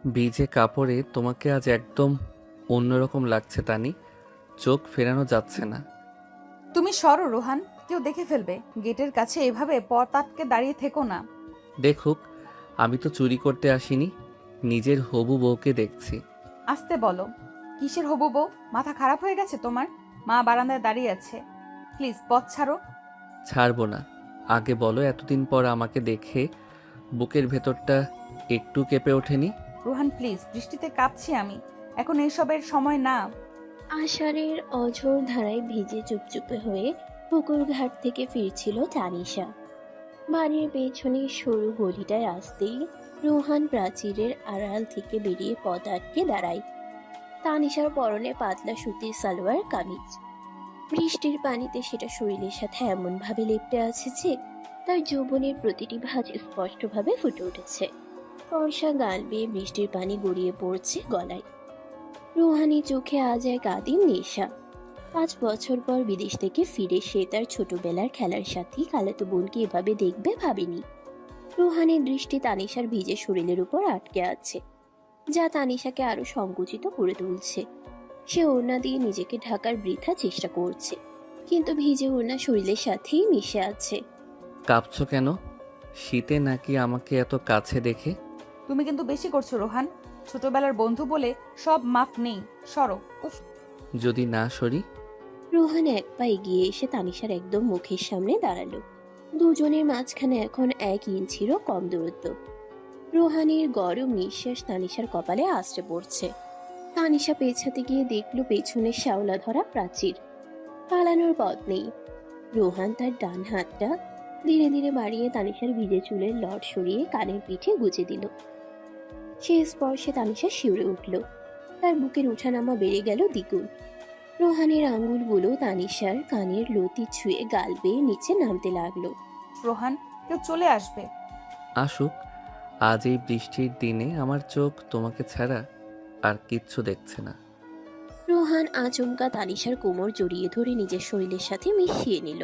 ভিজে কাপড়ে তোমাকে আজ একদম অন্যরকম লাগছে তানি। চোখ ফেরানো যাচ্ছে না। তুমি সরো রোহান, কেউ দেখে ফেলবে। গেটের কাছে এভাবে পথ আটকে দাঁড়িয়ে থেকো না। দেখুক, আমি তো চুরি করতে আসিনি, নিজের হবু বউকে দেখছি। আসতে বলো। কিসের হবু বউ? মাথা খারাপ হয়ে গেছে তোমার? মা বারান্দায় দাঁড়িয়ে আছে। প্লিজ পথ ছাড়ো। ছাড়বো না। আগে বলো, এতদিন পর আমাকে দেখে বুকের ভেতরটা একটু কেঁপে ওঠেনি? রোহান প্লিজ, বৃষ্টিতে কাঁপছি আমি। এখন এইসবের সময় না। আষাঢ়ের অঝোর ধারায় ভিজে চুপচুপে হয়ে পুকুর ঘাট থেকে ফিরছিল তানিশা। বাড়ির পেছনে সরু গলিটায় আসতেই রোহান প্রাচীরের আড়াল থেকে বেরিয়ে পথ আটকে দাঁড়ায়। তানিশার পরনে পাতলা সুতির সালোয়ার কামিজ। বৃষ্টির পানিতে সেটা শরীরের সাথে এমন ভাবে লেপ্টে আছে যে তার যৌবনের প্রতিটি ভাঁজ স্পষ্টভাবে ফুটে উঠেছে। ফর্সা গাল বেয়ে বৃষ্টির পানি গড়িয়ে পড়ছে গলায়। রুহানি চোখে আজ এক আদিম নেশা। 5 বছর পর বিদেশ থেকে ফিরে সে তার ছোটবেলার খেলার সাথী খালাতো বোনকে এভাবে দেখবে ভাবেনি। রুহানির দৃষ্টি তানিশার ভিজে শরীরের উপর আটকে আছে, যা তানিশাকে আরো সংকুচিত করে তুলছে। সে ওড়না দিয়ে নিজেকে ঢাকার বৃথা চেষ্টা করছে, কিন্তু ভিজে ওড়না শরীরের সাথেই মিশে আছে। কাঁপছো কেন? শীতে নাকি আমাকে এত কাছে দেখে? তুমি কিন্তু বেশি করছো রোহান। ছোটবেলার বন্ধু বলে সব মাফ নেই। সরো। উফ। যদি না সরি? রোহান এক পা এগিয়ে এসে তানিশার একদম মুখের সামনে দাঁড়ালো। দুজনের মাঝখানে এখন 1 ইঞ্চিরও কম দূরত্ব। রোহানির গরম নিঃশ্বাস তানিশার কপালে আছড়ে পড়ছে। তানিশা পেছাতে গিয়ে দেখলো পেছনে শ্যাওলা ধরা প্রাচীর। পালানোর পথ নেই। রোহান তার ডান হাতটা ধীরে ধীরে বাড়িয়ে তানিশার ভিজে চুলের লট সরিয়ে কানের পিঠে গুজে দিল। সে স্পর্শে তানিশা শিউরে উঠল। তার বুকের ওঠানামা বেড়ে গেল দ্বিগুণ। রোহানের আঙ্গুলগুলো তানিশার কানের লতি ছুঁয়ে গাল বেয়ে নিচে নামতে লাগলো। রোহান, কেউ চলে আসবে। আসুক। আজ এই বৃষ্টির দিনে আমার চোখ তোমাকে ছাড়া আর কিচ্ছু দেখছে না। রোহান আচমকা তানিশার কোমর জড়িয়ে ধরে নিজের শরীরের সাথে মিশিয়ে নিল।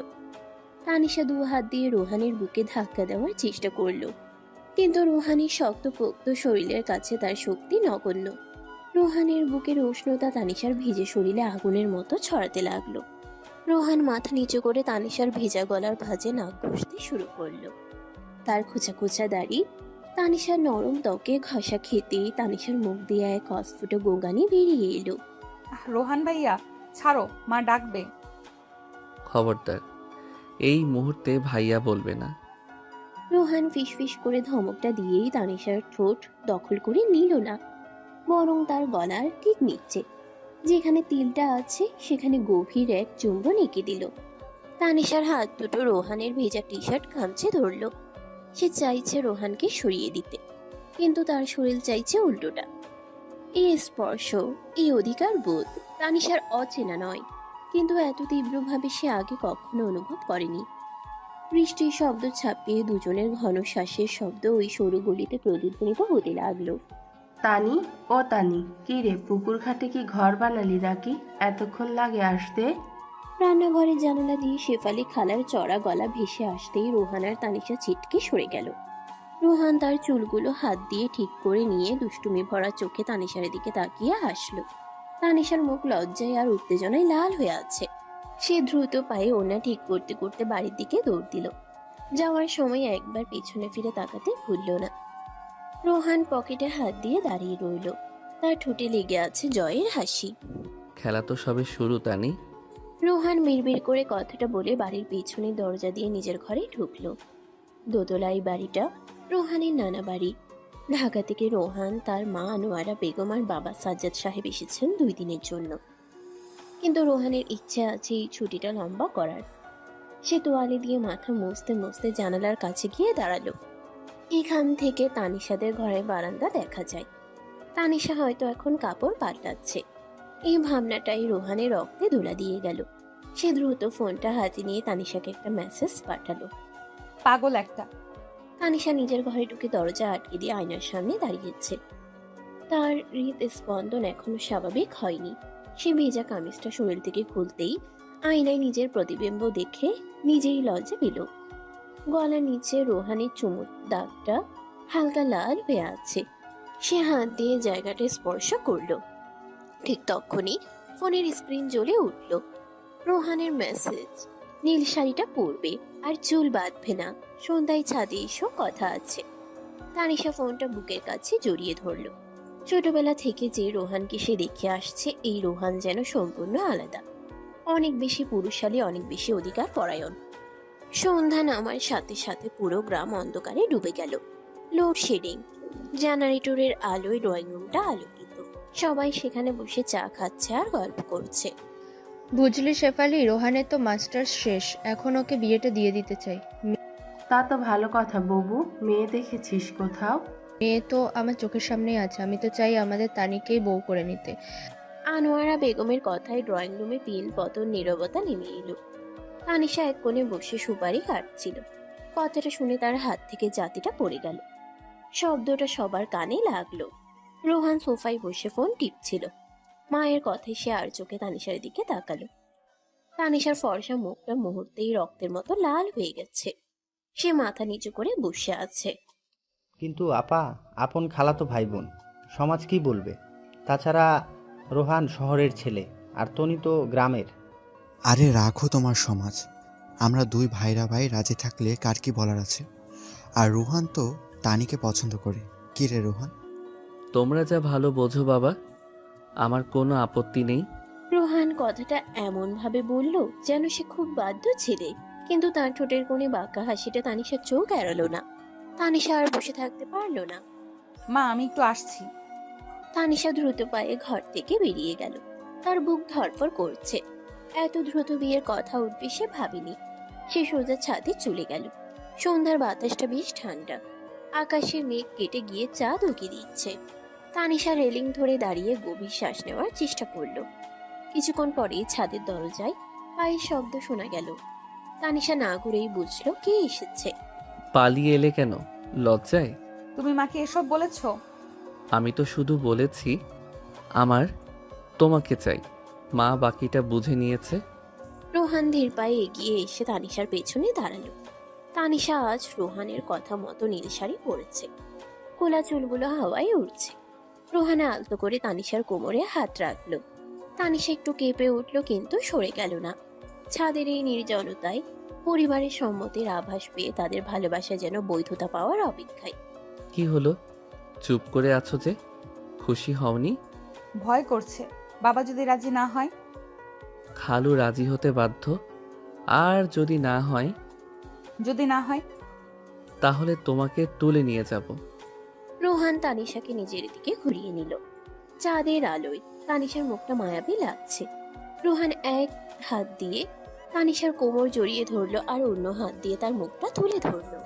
তানিশা 2 হাত দিয়ে রোহানের বুকে ধাক্কা দেওয়ার চেষ্টা করলো, কিন্তু রোহানের শক্তপোক্ত শরীরের কাছে তার শক্তি নগণ্য। রোহানের বুকের উষ্ণতা তানিশার ভিজে শরীরে আগুনের মতো ছড়াতে লাগলো। রোহান মাথা নিচু করে তানিশার ভেজা গলার ভাঁজে নাক ঘষতে শুরু করলো। তার খোঁচা খোঁচা দাড়ি তানিশার নরম ত্বকে ঘষা খেতেই তানিশার মুখ দিয়ে এক অস্ফুট গোগানি বেরিয়ে এলো। রোহান ভাইয়া, ছাড়ো, মা ডাকবে। খবরদার, এই মুহূর্তে ভাইয়া বলবে না। রোহান ফিসফিস করে ধমকটা দিয়েই তানিশার ঠোঁট দখল করে নিল না, বরং তার গলার ঠিক নিচে যেখানে তিলটা আছে সেখানে গভীর এক চুম্বন এঁকে দিল। তানিশার হাত দুটো রোহানের ভেজা টি শার্ট খামচে ধরলো। সে চাইছে রোহানকে সরিয়ে দিতে, কিন্তু তার শরীর চাইছে উল্টোটা। এই স্পর্শ, এই অধিকার বোধ তানিশার অচেনা নয়, কিন্তু এত তীব্রভাবে সে আগে কখনো অনুভব করেনি। বৃষ্টির শব্দ ছাপিয়ে দুজনের ঘন শ্বাসের শব্দ ওই সরু গলিতে প্রতিধ্বনিত হতে লাগলো। তানি, ও তানি, কি রে, পুকুর ঘাটে কি ঘর বানালি নাকি? এতক্ষণ লাগে আসতে? রান্নাঘরের জানালা দিয়ে শেফালি খালার চড়া গলা ভেসে আসতেই রোহান আর তানিশা ছিটকে সরে গেল। রোহান তার চুলগুলো হাত দিয়ে ঠিক করে নিয়ে দুষ্টুমি ভরা চোখে তানিশার দিকে তাকিয়ে হাসলো। তানিশার মুখ লজ্জায় আর উত্তেজনায় লাল হয়ে আছে। সে দ্রুত পায়ে ওড়না ঠিক করতে করতে বাড়ির দিকে দৌড় দিল। যাওয়ার সময় একবার পিছনে ফিরে তাকাতে ভুলল না। রোহান পকেটে হাত দিয়ে দাঁড়িয়ে রইল। তার ঠোঁটে লেগে আছে জয়ের হাসি। খেলা তো সবে শুরু তানি। রোহান মিড়বিড় করে কথাটা বলে বাড়ির পিছনে দরজা দিয়ে নিজের ঘরে ঢুকলো। দোতলাই বাড়িটা রোহানের নানা বাড়ি। ঢাকা থেকে রোহান, তার মা আনোয়ারা বেগম আর বাবা সাজ্জাদ সাহেব এসেছেন 2 দিনের জন্য। কিন্তু রোহানের ইচ্ছে আছে এই ছুটিটা লম্বা করার। সে তোয়ালে দিয়ে মাথা মুছতে মুছতে জানালার কাছে গিয়ে দাঁড়ালো। এখান থেকে তানিশাদের ঘরের বারান্দা দেখা যায়। তানিশা হয়তো এখন কাপড় পাল্টাচ্ছে। এই ভাবনাটাই রোহানের রক্তে দোলা দিয়ে গেল। সে দ্রুত ফোনটা হাতে নিয়ে তানিশাকে একটা মেসেজ পাঠালো। পাগল একটা। তানিশা নিজের ঘরে ঢুকে দরজা আটকে দিয়ে আয়নার সামনে দাঁড়িয়েছে। তার হৃদস্পন্দন এখনো স্বাভাবিক হয়নি। সে ভেজা কামিজটা শরীর থেকে খুলতেই আয়নায় নিজের প্রতিবিম্ব দেখে নিজেই লজ্জা পেল। গলার নিচে রোহানের চুমুর দাগটা হালকা লাল হয়ে আছে। সে হাত দিয়ে জায়গাটা স্পর্শ করলো। ঠিক তখনই ফোনের স্ক্রিন জ্বলে উঠল। রোহানের মেসেজ, নীল শাড়িটা পরবে আর চুল বাঁধবে না, সন্ধ্যায় ছাদে এসো, কথা আছে। তানিশা ফোনটা বুকের কাছে জড়িয়ে ধরল। ছোটবেলা থেকে যে রোহানকে সে দেখে আসছে, এই রোহান যেন সম্পূর্ণ আলাদা, অনেক বেশি পুরুষালী, অনেক বেশি অধিকার পরায়ণ। সন্ধ্যা নামার সাথে সাথে পুরো গ্রাম অন্ধকারে ডুবে গেল। লোডশেডিং, জেনারেটরের আলোয় ড্রয়িং রুমটা আলোকিত। সবাই সেখানে বসে চা খাচ্ছে আর গল্প করছে। বুঝলি শেফালি, রোহানের তো মাস্টার্স শেষ, এখন ওকে বিয়েটা দিয়ে দিতে চাই। তা তো ভালো কথা বুবু। মেয়ে দেখেছিস কোথাও? মেয়ে তো আমার চোখের সামনেই আছে, আমি তো চাই আমাদের তানিকেই বউ করে নিতে। আনোয়ারা বেগমের কথায় ড্রয়িং রুমে পিন পতন নীরবতা নেমে এলো। তানিশা এক কোণে বসে সুপারি কাটছিল। কথাটা শুনে তার হাত থেকে জাতিটা পড়ে গেল। শব্দটা সবার কানে লাগলো। রোহান সোফায় বসে ফোন টিপছিল। মায়ের কথায় সে আর চোখে তানিশার দিকে তাকালো। তানিশার ফর্সা মুখটা মুহূর্তেই রক্তের মতো লাল হয়ে গেছে। সে মাথা নিচু করে বসে আছে। কিন্তু আপা, আপন খালাতো ভাই বোন, সমাজ কি বলবে? তাছাড়া রোহান শহরের ছেলে আর তনি তো গ্রামের। আরে রাখো তোমার সমাজ, আমরা দুই ভাইরা ভাই রাজি থাকলে কার কি বলার আছে? আর রোহান তো তানিকে পছন্দ করে। কি রে রোহান? তোমরা যা ভালো বোঝো বাবা, আমার কোনো আপত্তি নেই। রোহান কথাটা এমন ভাবে বলল যেন সে খুব বাধ্য ছেলে, কিন্তু তার ঠোঁটের কোণে বাঁকা হাসিটা তানিশার চোখ এড়ালো না। তানিশা আর বসে থাকতে পারলো না। মা আমি একটু আসছি। তানিশা দ্রুত পায়ে ঘর থেকে বেরিয়ে গেল। তার বুক ধড়ফড় করছে। এত দ্রুত বিয়ের কথা উঠবে সে ভাবেনি। সে সোজা ছাদে চলে গেল। সন্ধ্যার বাতাসটা বেশ ঠান্ডা। আকাশে মেঘ কেটে গিয়ে চাঁদ উঁকি দিচ্ছে। তানিশা রেলিং ধরে দাঁড়িয়ে গভীর শ্বাস নেওয়ার চেষ্টা করলো। কিছুক্ষণ পরেই ছাদের দরজায় পায়ের শব্দ শোনা গেল। তানিশা না ঘুরেই বুঝলো কে এসেছে। পালিয়ে এলে কেন? লজ্জায়? তুমি মাকে এসব বলেছো? আমি তো শুধু বলেছি আমার তোমাকে চাই। মা বাকিটা বুঝে নিয়েছে। রোহান ধীর পায়ে এগিয়ে এসে তানিশার পেছনে দাঁড়ালো। তানিশা আজ রোহানের কথা মতো নীল শাড়ি পরেছে। খোলা চুলগুলো হাওয়ায় উড়ছে। রোহান আলতো করে তানিশার কোমরে হাত রাখলো। তানিশা একটু কেঁপে উঠল, কিন্তু সরে গেল না। ছাদের এই নির্জনতায় পরিবারের সম্মতির আভাস পেয়ে তাদের ভালোবাসা যেন বৈধতা পাওয়ার অপেক্ষায়। কি হলো, চুপ করে আছো যে? খুশি হওনি? ভয় করছে, বাবা যদি রাজি না হয়। খালু রাজি হতে বাধ্য। আর যদি না হয়? যদি না হয় তাহলে তোমাকে তুলে নিয়ে যাব। রোহান তানিশাকে নিজের দিকে ঘুরিয়ে নিল। চাঁদের আলোয় তানিশার মুখটা মায়াবী লাগছে। রোহান এক হাত দিয়ে তানিশার কোমর জড়িয়ে ধরলো আর অন্য হাত দিয়ে তার মুখটা তুলে ধরলো।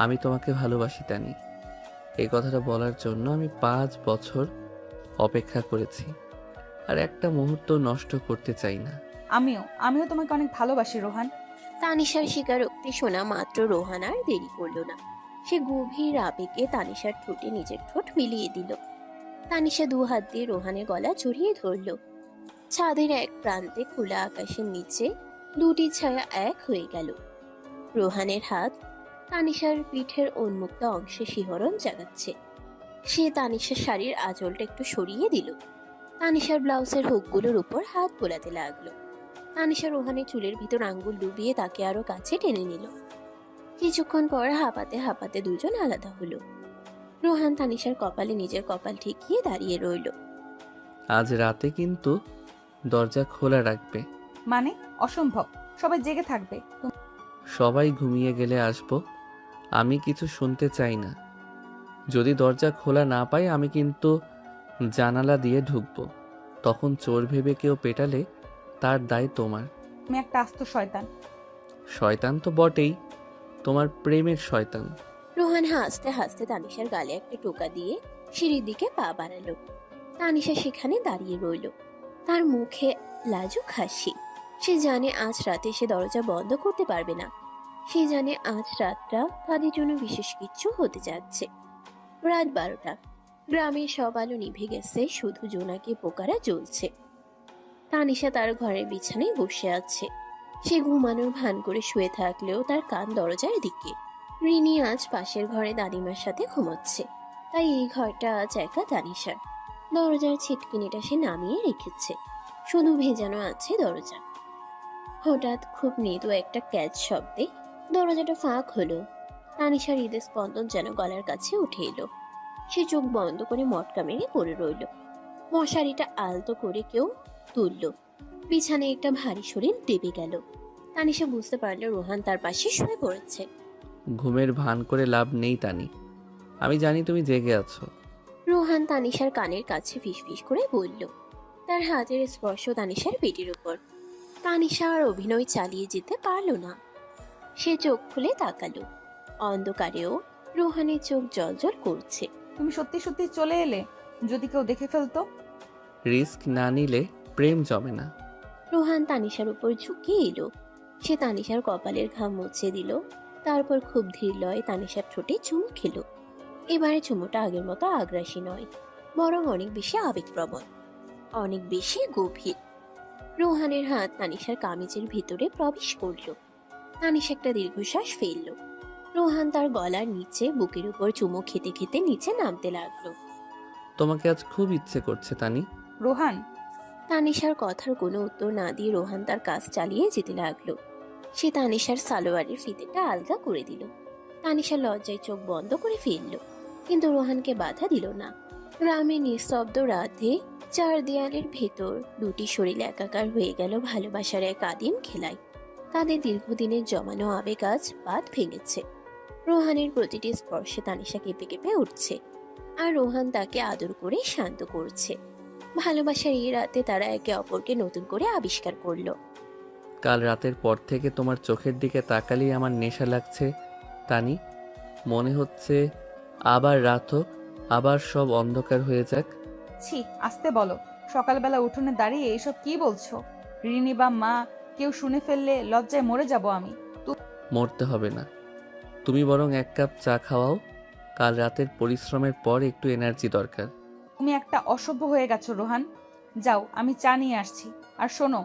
আমি তোমাকে ভালোবাসি তানি। এই কথাটা বলার জন্য আমি 5 বছর অপেক্ষা করেছি, আর একটা মুহূর্ত নষ্ট করতে চাই না। আমিও তোমাকে অনেক ভালোবাসি রোহান। তানিশার স্বীকারোক্তি শোনা মাত্র রোহান আর দেরি করলো না। সে গভীর আবেগে তানিশার ঠোঁটে নিজের ঠোঁট মিলিয়ে দিল। তানিশা দু হাত দিয়ে রোহানের গলা জড়িয়ে ধরল। ছাদের এক প্রান্তে খোলা আকাশের নিচে দুটি ছায়া এক হয়ে গেল। রোহানের হাত তানিশার পিঠের উন্মুক্ত অংশে শিহরণ জাগাচ্ছে। সে তানিশার শাড়ির আঁচলটা একটু সরিয়ে দিল। তানিশার ব্লাউজের হুকগুলোর উপর হাত বোলাতে লাগলো। তানিশা রোহানের চুলের ভিতর আঙ্গুল ডুবিয়ে তাকে আরো কাছে টেনে নিল। কিছুক্ষণ পর হাঁপাতে হাঁপাতে দুজন আলাদা হলো। রোহান তানিশার কপালে নিজের কপাল ঠেকিয়ে দাঁড়িয়ে রইল। আজ রাতে কিন্তু দরজা খোলা রাখবে। মানে? অসম্ভব, সবাই জেগে থাকবে। সবাই ঘুমিয়ে গেলে আসবো। আমি কিছু শুনতে চাই না। যদি দরজা খোলা না পাই আমি কিন্তু জানালা দিয়ে ঢুকবো। তখন চোর ভেবে কেউ পেটালে তার দায় তোমার। তুমি একটা আস্ত শয়তান। শয়তান তো বটেই, তোমার প্রেমের শয়তান। রোহান হাসতে হাসতে তানিশার গালে একটা টোকা দিয়ে সিঁড়ির দিকে পা বাড়ালো। তানিশা সেখানে দাঁড়িয়ে রইল, তার মুখে লাজুক হাসি। সে জানে আজ রাতে সে দরজা বন্ধ করতে পারবে না। সে জানে আজ রাতটা তাদের জন্য বিশেষ কিছু হতে যাচ্ছে। রাত 12টা। গ্রামের সব আলো নিভে গেছে, শুধু জোনাকি পোকারা জ্বলছে। তানিশা তার ঘরের বিছানায় বসে আছে। সে ঘুমানোর ভান করে শুয়ে থাকলেও তার কান দরজার দিকে। রিনি আজ পাশের ঘরে দাদিমার সাথে ঘুমোচ্ছে। তাই এই ঘরটা আজ একা তানিশার। দরজার ছিটকিনিটা সে নামিয়ে রেখেছে, শুধু ভেজানো আছে দরজা। হঠাৎ খুব মৃদু একটা ক্যাচ শব্দে দরজাটা ফাঁক হলো। তানিশার হৃদয় স্পন্দন যেন গলার কাছে উঠে এলো। সে চোখ বন্ধ করে মটকা মেরে পড়ে রইল। মশারিটা আলতো করে কেউ তুলল। বিছানায় একটা ভারী শরীর দেবে গেল। তানিশা বুঝতে পারল রোহান তার পাশে শুয়ে পড়েছে। ঘুমের ভান করে লাভ নেই তানি, আমি জানি তুমি জেগে আছো। রোহান তানিশার কানের কাছে ফিসফিস করে বলল। তার হাতের স্পর্শ তানিশার পেটের উপর। তানিশা আর অভিনয় চালিয়ে যেতে পারল না। সে চোখ খুলে তাকালো। অন্ধকারেও রোহানের চোখ জ্বলজ্বল করছে। তুমি সত্যি সত্যি চলে এলে, যদি কেউ দেখে ফেলতো? রিস্ক না নিলে প্রেম জমে না। রোহান তানিশার উপর ঝুঁকে এলো। সে তানিশার কপালের ঘাম মুছে দিল। তারপর খুব ধীর লয়ে তানিশার ঠোঁটে চুমু খেলো। এবারে চুমুটা আগের মতো আগ্রাসী নয়, বরং অনেক বেশি আবেগপ্রবণ, অনেক বেশি গভীর। রোহানের হাত তানিশার কামিজের ভিতরে প্রবেশ করলো। তানিশা একটা দীর্ঘশ্বাস ফেলল। রোহান তার গলার নিচে বুকের উপর চুমু খেতে খেতে নিচে নামতে লাগলো। তোমাকে আজ খুব ইচ্ছে করছে তানি। রোহান, তানিশার কথার কোনো উত্তর না দিয়ে রোহান তার কাজ চালিয়ে যেতে লাগলো। সে তানিশার সালোয়ারের ফিতেটা আলগা করে দিল। তানিশা লজ্জায় চোখ বন্ধ করে ফেলল, কিন্তু রোহানকে বাধা দিল না। গ্রামের নিস্তব্ধ রাতে চার দেয়ালের ভেতর দুটি শরীর একাকার হয়ে গেল ভালোবাসার এক আদিম খেলায়। তাদের দীর্ঘদিনের জমানো আবেগ আজ বাঁধ ভেঙেছে। রোহানের প্রতিটি স্পর্শে তানিশা কেঁপে কেঁপে উঠছে, আর রোহান তাকে আদর করে শান্ত করছে। ভালোবাসার এই রাতে তারা একে অপরকে নতুন করে আবিষ্কার করলো। কাল রাতের পর থেকে তোমার চোখের দিকে তাকালেই আমার নেশা লাগছে তানি। মনে হচ্ছে আবার রাত হোক, আবার সব অন্ধকার হয়ে যাক। ছি, আসতে বলো। সকালবেলা উঠোনে দাঁড়িয়ে এসব কি বলছো? রিনি বা মা কেউ শুনে ফেললে লজ্জায় মরে যাব আমি। মরতে হবে না, তুমি বরং এক কাপ চা খাওয়াও। কাল রাতের পরিশ্রমের পর একটু এনার্জি দরকার। তুমি একটা অসভ্য হয়ে গেছো রোহান। যাও, আমি চা নিয়ে আসছি। আর শোনো,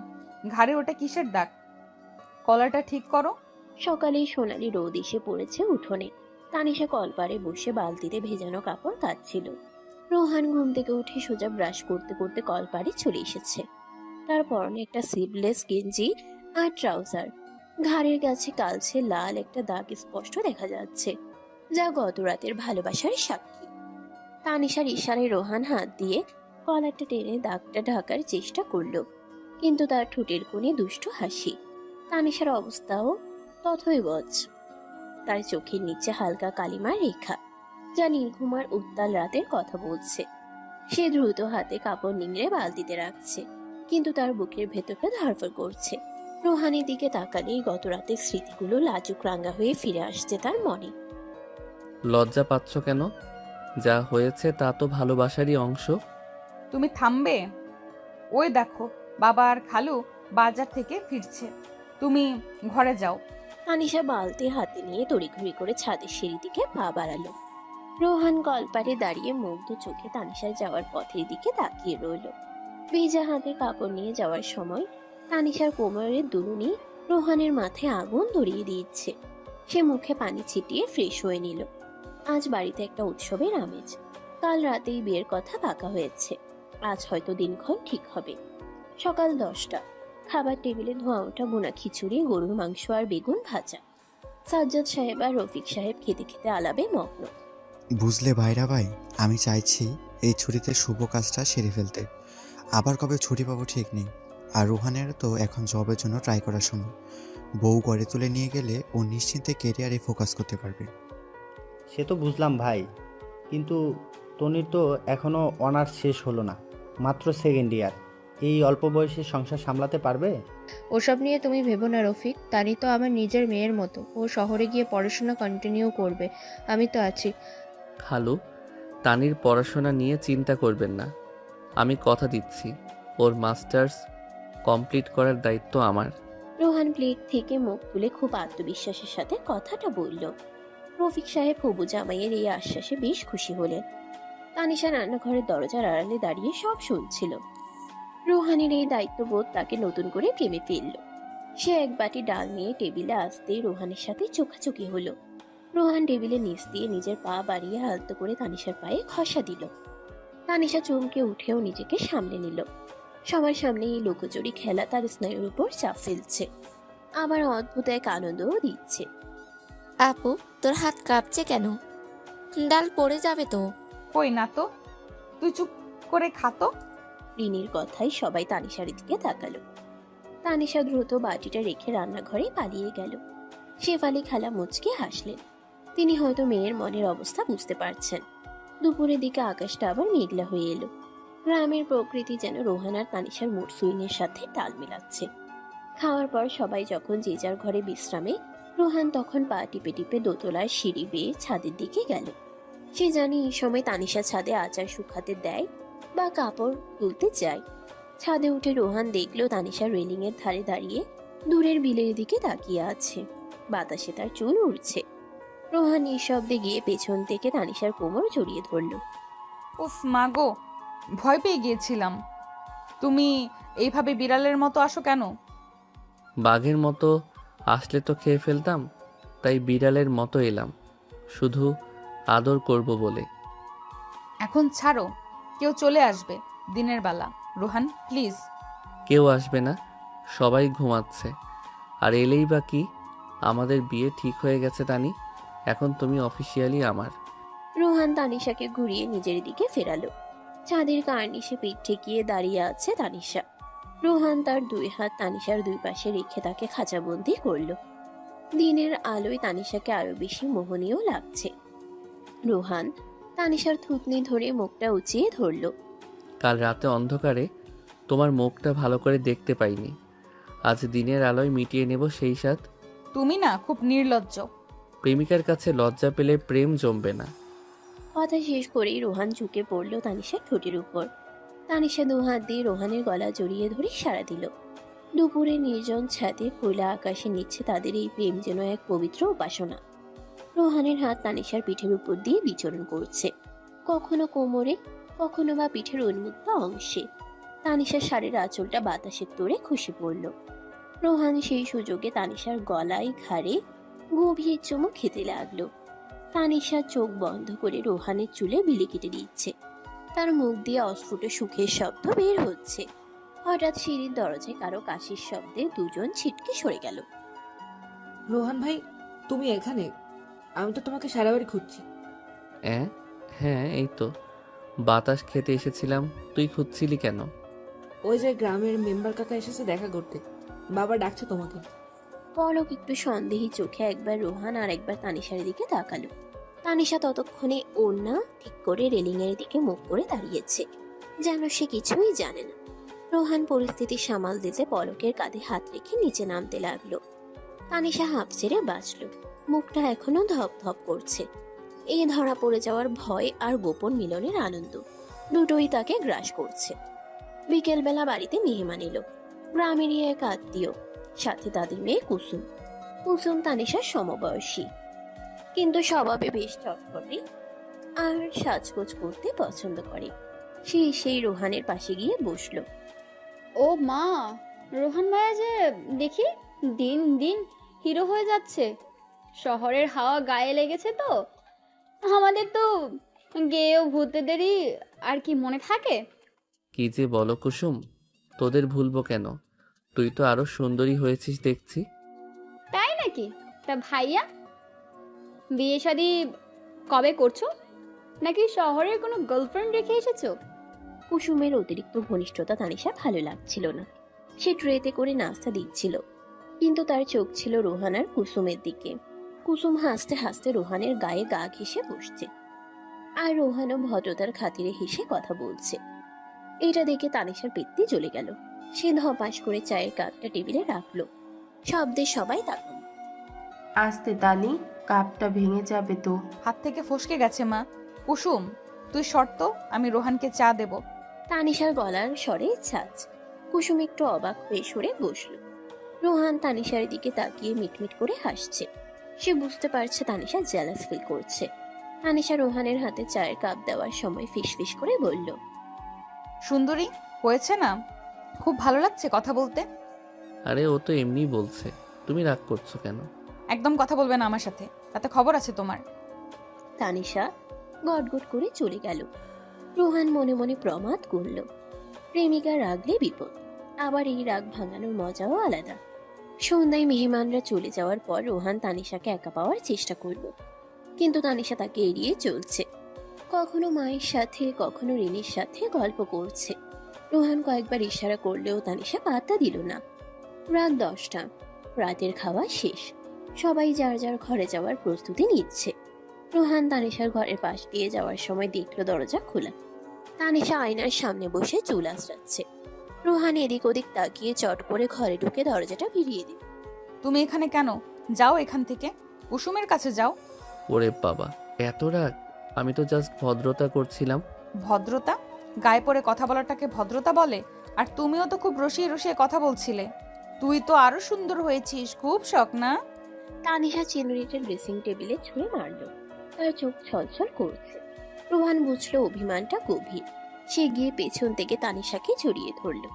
ঘাড়ে ওটা কিসের দাগ? কলারটা ঠিক করো। সকালেই সোনালি রোদ এসে পড়েছে উঠোনে। তানিশা কলপারে বসে বালতিতে ভেজানো কাপড় কাচ্ছিল। রোহান ঘুম থেকে উঠে সোজা ব্রাশ করতে করতে কলপারে চলে এসেছে। তার পরনে একটা স্লিভলেস গেঞ্জি আর ট্রাউজার। ঘাড়ের কাছে কালচে লাল একটা দাগ স্পষ্ট দেখা যাচ্ছে, যা গত রাতের ভালোবাসার সাক্ষী। তানিশার ইশারায় রোহান হাত দিয়ে কলারটা টেনে দাগটা ঢাকার চেষ্টা করলো, কিন্তু তার ঠোঁটের কোণে দুষ্টু হাসি। তানিশার অবস্থাও তথৈবচ। তার চোখের নিচে হালকা কালিমার রেখা, যা নির্ঘুমার উত্তাল রাতের কথা বলছে। সে দ্রুত হাতে কাপড় নিংড়ে বালতিতে রাখছে, কিন্তু তার বুকের ভেতরটা ধড়ফড় করছে। রোহানের দিকে তাকালেই গত রাতের স্মৃতিগুলো লাজুক রাঙ্গা হয়ে ফিরে আসছে তার মনে। লজ্জা পাচ্ছ কেন? যা হয়েছে তা তো ভালোবাসারই অংশ। তুমি থামবে? ওই দেখো, বাবা আর খালু বাজার থেকে ফিরছে। তুমি ঘরে যাও। তানিশা বালতি হাতে নিয়ে তড়িঘড়ি করে ছাদের সিঁড়ি দিকে পা বাড়ালো। রোহান কলপারে দাঁড়িয়ে মুগ্ধ চোখে তানিশার যাওয়ার পথের দিকে তাকিয়ে রইল। ভেজা হাতে কাপড় নিয়ে যাওয়ার সময় তানিশার কোমরের দুলুনি রোহানের মাথায় আগুন ধরিয়ে দিচ্ছে। সে মুখে পানি ছিটিয়ে ফ্রেশ হয়ে নিল। আজ বাড়িতে একটা উৎসবের আমেজ। কাল রাতেই বিয়ের কথা পাকা হয়েছে। আজ হয়তো দিনক্ষণ ঠিক হবে। সকাল 10টা। খাবার টেবিলে ধোঁয়া ওঠা বোনা খিচুড়ি, গরুর মাংস আর বেগুন ভাজা। সাজ্জাদ সাহেব আর রফিক সাহেব খেতে খেতে আলাপে মগ্ন। বুঝলে ভাইরা ভাই, আমি চাইছি এই ছুটিতে শুভ কাজটা সেরে ফেলতে। আবার কবে ছুটি পাবো ঠিক নেই। আর রোহানের তো এখন জবের জন্য ট্রাই করার সময়। বউ গড়ে তুলে নিয়ে গেলে ও নিশ্চিন্তে কেরিয়ারে ফোকাস করতে পারবে। সে তো বুঝলাম ভাই, কিন্তু তনির তো এখনও অনার্স শেষ হলো না, মাত্র সেকেন্ড ইয়ার। এই অল্প বয়সে সংসার সামলাতে পারবে? ওসব নিয়ে তুমি ভেবো না রফিক, তানি তো আমার নিজের মেয়ের মতো। ও শহরে গিয়ে পড়াশোনা কন্টিনিউ করবে, আমি তো আছি। খালু, তানির পড়াশোনা নিয়ে চিন্তা করবেন না। আমি কথা দিচ্ছি, ওর মাস্টার্স কমপ্লিট করার দায়িত্ব আমার। রোহান প্লেট থেকে মুখ তুলে খুব আত্মবিশ্বাসের সাথে কথাটা বলল। রফিক সাহেব হবু জামাইয়ের এই আশ্বাসে বেশ খুশি হলেন। তানিশা রান্নাঘরের দরজার আড়ালে দাঁড়িয়ে সব শুনছিল। রোহানের এই দায়িত্ববোধ তাকে নতুন করে প্রেমে ফেলল। সে এক বাটি ডাল নিয়ে টেবিলে আসতেই রোহানের সাথে চোখাচোখি হলো। রোহান টেবিলের নিচ দিয়ে নিজের পা বাড়িয়ে আলতো করে তানিশার পায়ে ঘষা দিল। তানিশা চমকে উঠেও নিজেকে সামলে নিল। সবার সামনে এই লুকোচুরি খেলা তার স্নায়ুর উপর চাপ ফেলছে, আবার অদ্ভুত এক আনন্দও দিচ্ছে। আপু, তোর হাত কাঁপছে কেন? ডাল পড়ে যাবে তো। কই না তো, তুই চুপ করে খাতো। রিনির কথায় সবাই তানিশার দিকে তাকালো। তানিশা দ্রুত বাটিটা রেখে রান্নাঘরে পালিয়ে গেল। শেফালি খালা মুচকে হাসলেন। তিনি হয়তো মেয়ের মনের অবস্থা বুঝতে পারছেন। দুপুরের দিকে আকাশটা আবার মেঘলা হয়ে এলো। গ্রামের প্রকৃতি যেন রোহান আর তানিশার মুড সুইং এর সাথে তাল মেলাচ্ছে। খাওয়ার পর সবাই যখন যে যার ঘরে বিশ্রামে, রোহান তখন পা টিপে টিপে দোতলার সিঁড়ি বেয়ে ছাদের দিকে গেল। সে জানি এই সময় তানিশা ছাদে আচার শুকাতে দেয় বা কাপড় তুলতে যায়। ছাদে উঠে রোহান দেখলো তানিশা রেলিং এর ধারে দাঁড়িয়ে দূরের বিলের দিকে তাকিয়ে আছে। বাতাসে তার চুল উড়ছে। রোহান নিঃশব্দে গিয়ে পেছন থেকে তানিশার কোমর জড়িয়ে ধরলো। উফ মা গো, ভয় পেয়ে গিয়েছিলাম। তুমি এইভাবে বিড়ালের মতো আসো কেন? বাঘের মতো আসলে তো খেয়ে ফেলতাম, তাই বিড়ালের মতো এলাম, শুধু আদর করব বলে। এখন ছাড়ো, কেউ চলে আসবে দিনের বেলা। রোহান প্লিজ। কেউ আসবে না, সবাই ঘুমাচ্ছে। আর এলেই বা কি, আমাদের বিয়ে ঠিক হয়ে গেছে তানি, এখন তুমি অফিসিয়ালি আমার। রোহান তানিশাকে ঘুরিয়ে নিজের দিকে ফেরালো। চাঁদের কার্নিশে পিঠ ঠেকিয়ে দাঁড়িয়ে আছে তানিশা। রোহান তার দুই হাত তানিশার দুই পাশে রেখে তাকে খাঁচাবন্দি করলো। দিনের আলোয় তানিশাকে আরো বেশি মোহনীয় লাগছে। রোহান তানিশার থুতনি ধরে মুখটা উঁচিয়ে ধরলো। কাল রাতে অন্ধকারে তোমার মুখটা ভালো করে দেখতে পাইনি, আজ দিনের আলোয় মিটিয়ে নেব সেই স্বাদ। তুমি না খুব নির্লজ্জ। প্রেমিকার কাছে লজ্জা পেলে প্রেম জমবে না। কথা শেষ করেই রোহান ঝুঁকে পড়লো তানিশার ঠোঁটের উপর। তানিশা দু হাত দিয়ে রোহানের গলা জড়িয়ে ধরে সাড়া দিল। দুপুরে নির্জন ছাদে খোলা আকাশের নিচে তাদের এই প্রেম যেন এক পবিত্র উপাসনা। রোহানের হাত তানিশার পিঠের উপর দিয়ে বিচরণ করছে, কখনো কোমরে, কখনো বা পিঠের উন্মুক্ত অংশে। তানিশার শাড়ির আঁচলটা বাতাসের তোড়ে খসে পড়ল। রোহান সেই সুযোগে তানিশার গলায় ঘাড়ে গভীর চুমু খেতে লাগলো। তানিশা চোখ বন্ধ করে রোহানের চুলে বিলি কেটে দিচ্ছে। তার মুখ দিয়ে অস্ফুট সুখের শব্দ বের হচ্ছে। হঠাৎ সিঁড়ির দরজায় কারো কাশির শব্দে দুজন ছিটকে সরে গেল। রোহান ভাই, তুমি এখানে? আমি তো তোমাকে সারা বাড়ি খুঁজছি। হ্যাঁ, এই তো বাতাস খেতে এসেছিলাম। তুই খুঁজছিলি কেন? ওই যে গ্রামের মেম্বার কাকা এসেছে দেখা করতে, বাবা ডাকছে তোমাকে। পলক একটু সন্দেহী চোখে একবার রোহান আর একবার তানিশার দিকে তাকালো। তানিশা ততক্ষণে ওড়না ঠিক করে রেলিং এর দিকে মুখ করে দাঁড়িয়েছে, যেন সে কিছুই জানে না। রোহান পরিস্থিতি সামাল দিতে পলকের কাঁধে হাত রেখে নিচে নামতে লাগলো। তানিশা হাঁপ ছেড়ে বাঁচল। মুখটা এখনো ধপ ধপ করছে। এই ধরা পড়ে যাওয়ার ভয় আর গোপন মিলনের আনন্দ দুটোই তাকে গ্রাস করছে। বিকেলবেলা বাড়িতে মেহমান এলো। গ্রামেরই এক আত্মীয়, সাথে তাদের মেয়ে কুসুম। কুসুম তানিশার সমবয়সী, কিন্তু স্বভাবে বেশ চটপটে আর সাজগোজ করতে পছন্দ করে। সে সেই রোহানের পাশে গিয়ে বসলো। ও মা, রোহান ভাইয়া যে দেখি দিন দিন হিরো হয়ে যাচ্ছে। শহরের হাওয়া গায়ে লেগেছে তো। আমাদের তো গেয়েও ভূতেদেরই আর কি মনে থাকে। কি যে বলো কুসুম, তোদের ভুলবো কেন? তুই তো আরো সুন্দরী হয়েছিস দেখছি। তাই নাকি? তা ভাইয়া, বিয়ে শাদী কবে করছো? নাকি শহরের কোনো গার্লফ্রেন্ড রেখে এসেছো? কুসুমের অতিরিক্ত ঘনিষ্ঠতা তানিশা ভালো লাগছিল না। সে ট্রেতে করে নাস্তা দিচ্ছিল, কিন্তু তার চোখ ছিল রোহান আর কুসুমের দিকে। কুসুম হাসতে হাসতে রোহানের গায়ে গা ঘেঁষে বসছে, আর রোহানও ভদ্রতার খাতিরে হেসে কথা বলছে। এটা দেখে তানিশার পেত্তি জ্বলে গেল। সে ধপাস করে চায়ের কাপটা টেবিলে রাখলো। শব্দে সবাই তাকালো। আস্তে তানি, কাপটা ভেঙে যাবে তো। হাত থেকে ফসকে গেছে মা। কুসুম, তুই শর্ত, আমি রোহানকে চা দেব। তানিশার গলার স্বরে ছাঁচ। কুসুম একটু অবাক হয়ে সরে বসলো। রোহান তানিশার দিকে তাকিয়ে মিটমিট করে হাসছে। সে বুঝতে পারছে তানিশা জেলাস ফিল করছে। তানিশা রোহানের হাতে চায়ের কাপ দেওয়ার সময় ফিসফিস করে বলল, সুন্দরী হয়েছে না? খুব ভালো লাগছে কথা বলতে। আরে ও তো এমনি বলছে, তুমি রাগ করছো কেন? একদম কথা বলবে না আমার সাথে। তাতে খবর আছে তোমার। তানিশা গটগট করে চলে গেল। রোহান মনে মনে প্রমাদ করল, প্রেমিকা রাগলে বিপদ। আবার এই রাগ ভাঙানোর মজাও আলাদা। সন্ধ্যায় মেহমানরা চলে যাওয়ার পর রোহান তানিশাকে একা পাওয়ার চেষ্টা করল, কিন্তু তানিশা তাকে এড়িয়ে চলছে। কখনো মায়ের সাথে, কখনো রিনির সাথে গল্প করছে। রোহান কয়েকবার ইশারা করলেও তানিশা পাত্তা দিল না। রাত 10টা, রাতের খাওয়া শেষ। সবাই যার যার ঘরে যাওয়ার প্রস্তুতি নিচ্ছে। রোহান তানিশার ঘরের পাশ দিয়ে যাওয়ার সময় দেখল দরজা খোলা। তানিশা আয়নার সামনে বসে চুল আঁচড়াচ্ছে। রোহান এদিক ওদিক তাকিয়ে চট করে ঘরে ঢুকে দরজাটা ভিড়িয়ে দিল। তুমি এখানে কেন? যাও এখান থেকে, কুসুমের কাছে যাও। ওরে বাবা, এত রাগ! আমি তো জাস্ট ভদ্রতা করছিলাম। ভদ্রতা? গায়ে পড়ে কথা বলাটাকে ভদ্রতা বলে? আর তুমিও তো খুব রসিয়ে রসিয়ে কথা বলছিলে। তুই তো আরো সুন্দর হয়েছিস, খুব শখ না? তানিশা চিরুনিটা ড্রেসিং টেবিলে ছুঁড়ে মারল। তার চোখ ছলছল করছে। রোহান বুঝলো অভিমানটা গভীর। সে গিয়ে পেছন থেকে তানিশাকে জড়িয়ে ধরল।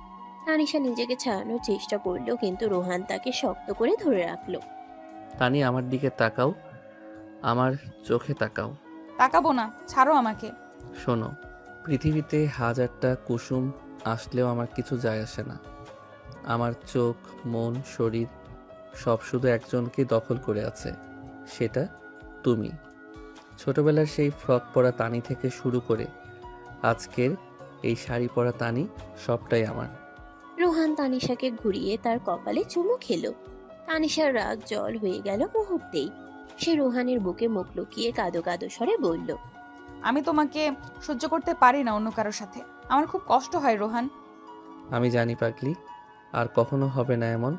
তানিশা নিজেকে ছাড়ানোর চেষ্টা করলো, কিন্তু রোহান তাকে শক্ত করে ধরে রাখলো। তানি, আমার দিকে তাকাও, আমার চোখে তাকাও। তাকাবো না, ছাড়ো আমাকে। শোনো, পৃথিবীতে হাজারটা কুসুম আসলেও আমার কিছু যায় আসে না। আমার চোখ, মন, শরীর সব শুধু একজনকে দখল করে আছে, সেটা তুমি। ছোটবেলার সেই ফ্রক পরা তানি থেকে শুরু করে আজকের এই শাড়ি পরা তানি, সবটাই আমার। রোহান তানিশাকে ঘুরিয়ে তার কপালে চুমু খেলো। তানিশার রাগ জল হয়ে গেল মুহূর্তেই। সে রোহানের বুকে মুখ লুকিয়ে কাঁদো কাঁদো স্বরে বলল, আমি তোমাকে সহ্য করতে পারি না অন্য কারোর সাথে। আমার খুব কষ্ট হয় রোহান। আমি জানি পাগলি, আর কখনো হবে না এমন।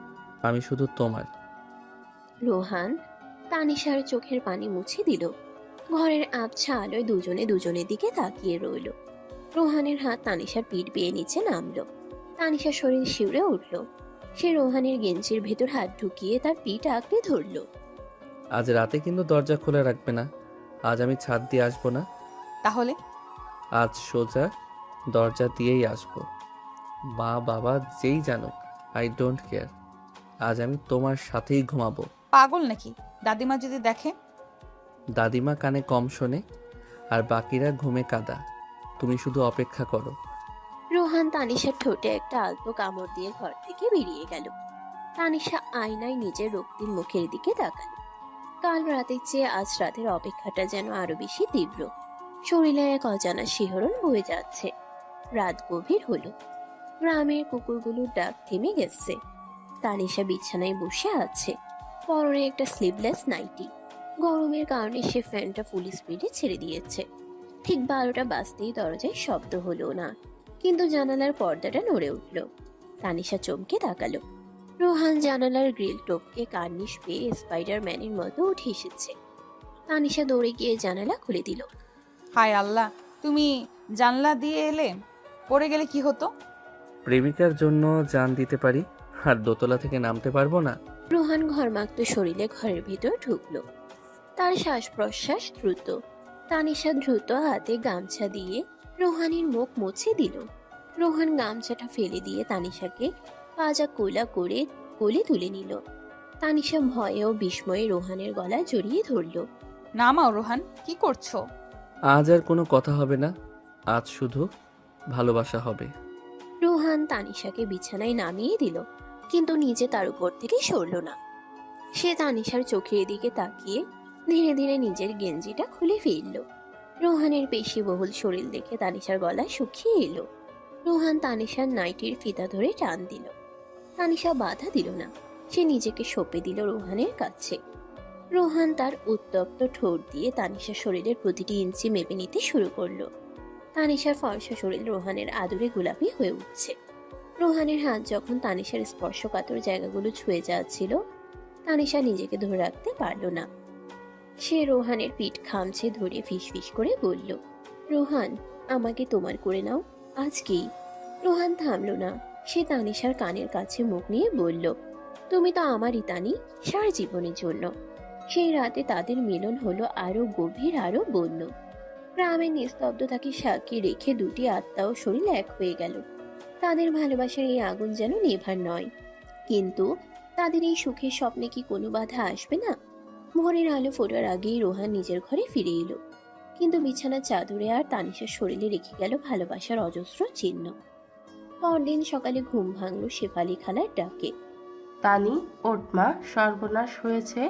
আমি শুধু তোমার। রোহান তানিশার চোখের পানি মুছে দিল। ঘরের আবছা আলোয় দুজনে দুজনের দিকে তাকিয়ে রইল। রোহানের হাত তানিশার পিঠ বেয়ে নিচে নামলো। তানিশার শরীর শিউরে উঠল। সে রোহানের গেঞ্জির ভেতর হাত ঢুকিয়ে তার পিঠ আঁকড়ে ধরল। আজ রাতে কিন্তু দরজা খোলা রাখবে না। আজ আমি ছাদ দিয়ে আসবো না। তাহলে? আজ সোজা দরজা দিয়েই আসবো। মা বাবা যেই জানুক, আই ডোন্ট কেয়ার। আজ আমি তোমার সাথেই ঘুমাবো। পাগল নাকি? দাদিমা যদি দেখে? দাদিমা কানে কম শোনে, আর বাকিরা ঘুমে কাদা। তুমি শুধু অপেক্ষা করো। রোহান তানিশার ঠোঁটে একটা আলতো কামড় দিয়ে ঘর থেকে বেরিয়ে গেল। তানিশা আয়নায় নিজের রক্তিম মুখের দিকে তাকালো। কাল রাতের চেয়ে আজ রাতের অপেক্ষাটা যেন আরো বেশি তীব্র। শরীরে এক অজানা শিহরণ বয়ে যাচ্ছে। রাত গভীর হলো। গ্রামের কুকুরগুলোর ডাক থেমে গেছে। তানিশা বিছানায় বসে আছে, পরনে একটা স্লিভলেস নাইটি। গরমের কারণে সে ফ্যানটা ফুল স্পিডে ছেড়ে দিয়েছে। ঠিক 12টা বাজতেই দরজায় শব্দ হলো না, কিন্তু জানালার পর্দাটা নড়ে উঠল। তানিশা চমকে তাকালো। রোহান জানালার গ্রিল টপকে কার্নিশ পেয়ে স্পাইডারম্যানের মতো উঠে এসেছে। তানিশা দৌড়ে গিয়ে জানালা খুলে দিল। হায় আল্লাহ, তুমি জানলা দিয়ে এলে, পড়ে গেলে কি হতো? প্রেমিকার জন্য জান দিতে পারি, আর দোতলা থেকে নামতে পারবো না। রোহান ঘরমাক্ত শরীরে ঘরের ভিতর ঢুকলো। তার শ্বাস প্রশ্বাস দ্রুত। তানিশা দ্রুত হাতে গামছা দিয়ে রোহানের মুখ মুছে দিল। রোহান গামছাটা ফেলে দিয়ে তানিশাকে পাজা কোলা করে কোলে তুলে নিল। তানিশা ভয়ে ও বিস্ময়ে রোহানের গলায় জড়িয়ে ধরল। নামাও রোহান, কি করছো? আজ আর কোনো কথা হবে না, আজ শুধু ভালোবাসা হবে। রোহান তানিশাকে বিছানায় নামিয়ে দিল, কিন্তু নিজে তার উপর থেকে সরল না। সে তানিশার চোখের দিকে তাকিয়ে ধীরে ধীরে নিজের গেঞ্জিটা খুলে ফেলল। রোহানের পেশিবহুল শরীর দেখে তানিশার গলা শুকিয়ে এলো। রোহান তানিশার নাইটির ফিতা ধরে টান দিল। তানিশা বাধা দিল না, সে নিজেকে সঁপে দিল রোহানের কাছে। রোহান তার উত্তপ্ত ঠোঁট দিয়ে তানিশার শরীরের প্রতিটি ইঞ্চি মেপে নিতে শুরু করলো। তানিশার ফর্সা শরীর রোহানের আদরে গোলাপি হয়ে উঠছে। রোহানের হাত যখন তানিশার স্পর্শকাতর জায়গাগুলো ছুঁয়ে যাচ্ছিল, তানিশা নিজেকে ধরে রাখতে পারল না। সে রোহানের পিঠ খামছে ধরে ফিসফিস করে বলল, রোহান, আমাকে তোমার করে নাও আজকেই। রোহান থামলো না। সে তানিশার কানের কাছে মুখ নিয়ে বলল, তুমি তো আমারই তানি, সারা জীবনের জন্য। সেই রাতে তাদের মিলন হলো আরো গভীর, আরো বন্য। গ্রামের নিস্তব্ধতাকে সাক্ষী রেখে দুটি আত্মা ও শরীর এক হয়ে গেল। তাদের ভালোবাসার এই আগুন যেন নেভার নয়। কিন্তু তাদের এই সুখের স্বপ্নে কি কোনো বাধা আসবে না? ভোরের আলো ফোটার আগেই রোহান নিজের ঘরে ফিরে এলো, কিন্তু বিছানার চাদরে আর তানিশার শরীরে রেখে গেল ভালোবাসার অজস্র চিহ্ন। পরদিন সকালে ঘুম ভাঙল শেফালি খালার ডাকে। তানি, ওঠ মা, সর্বনাশ হয়েছে।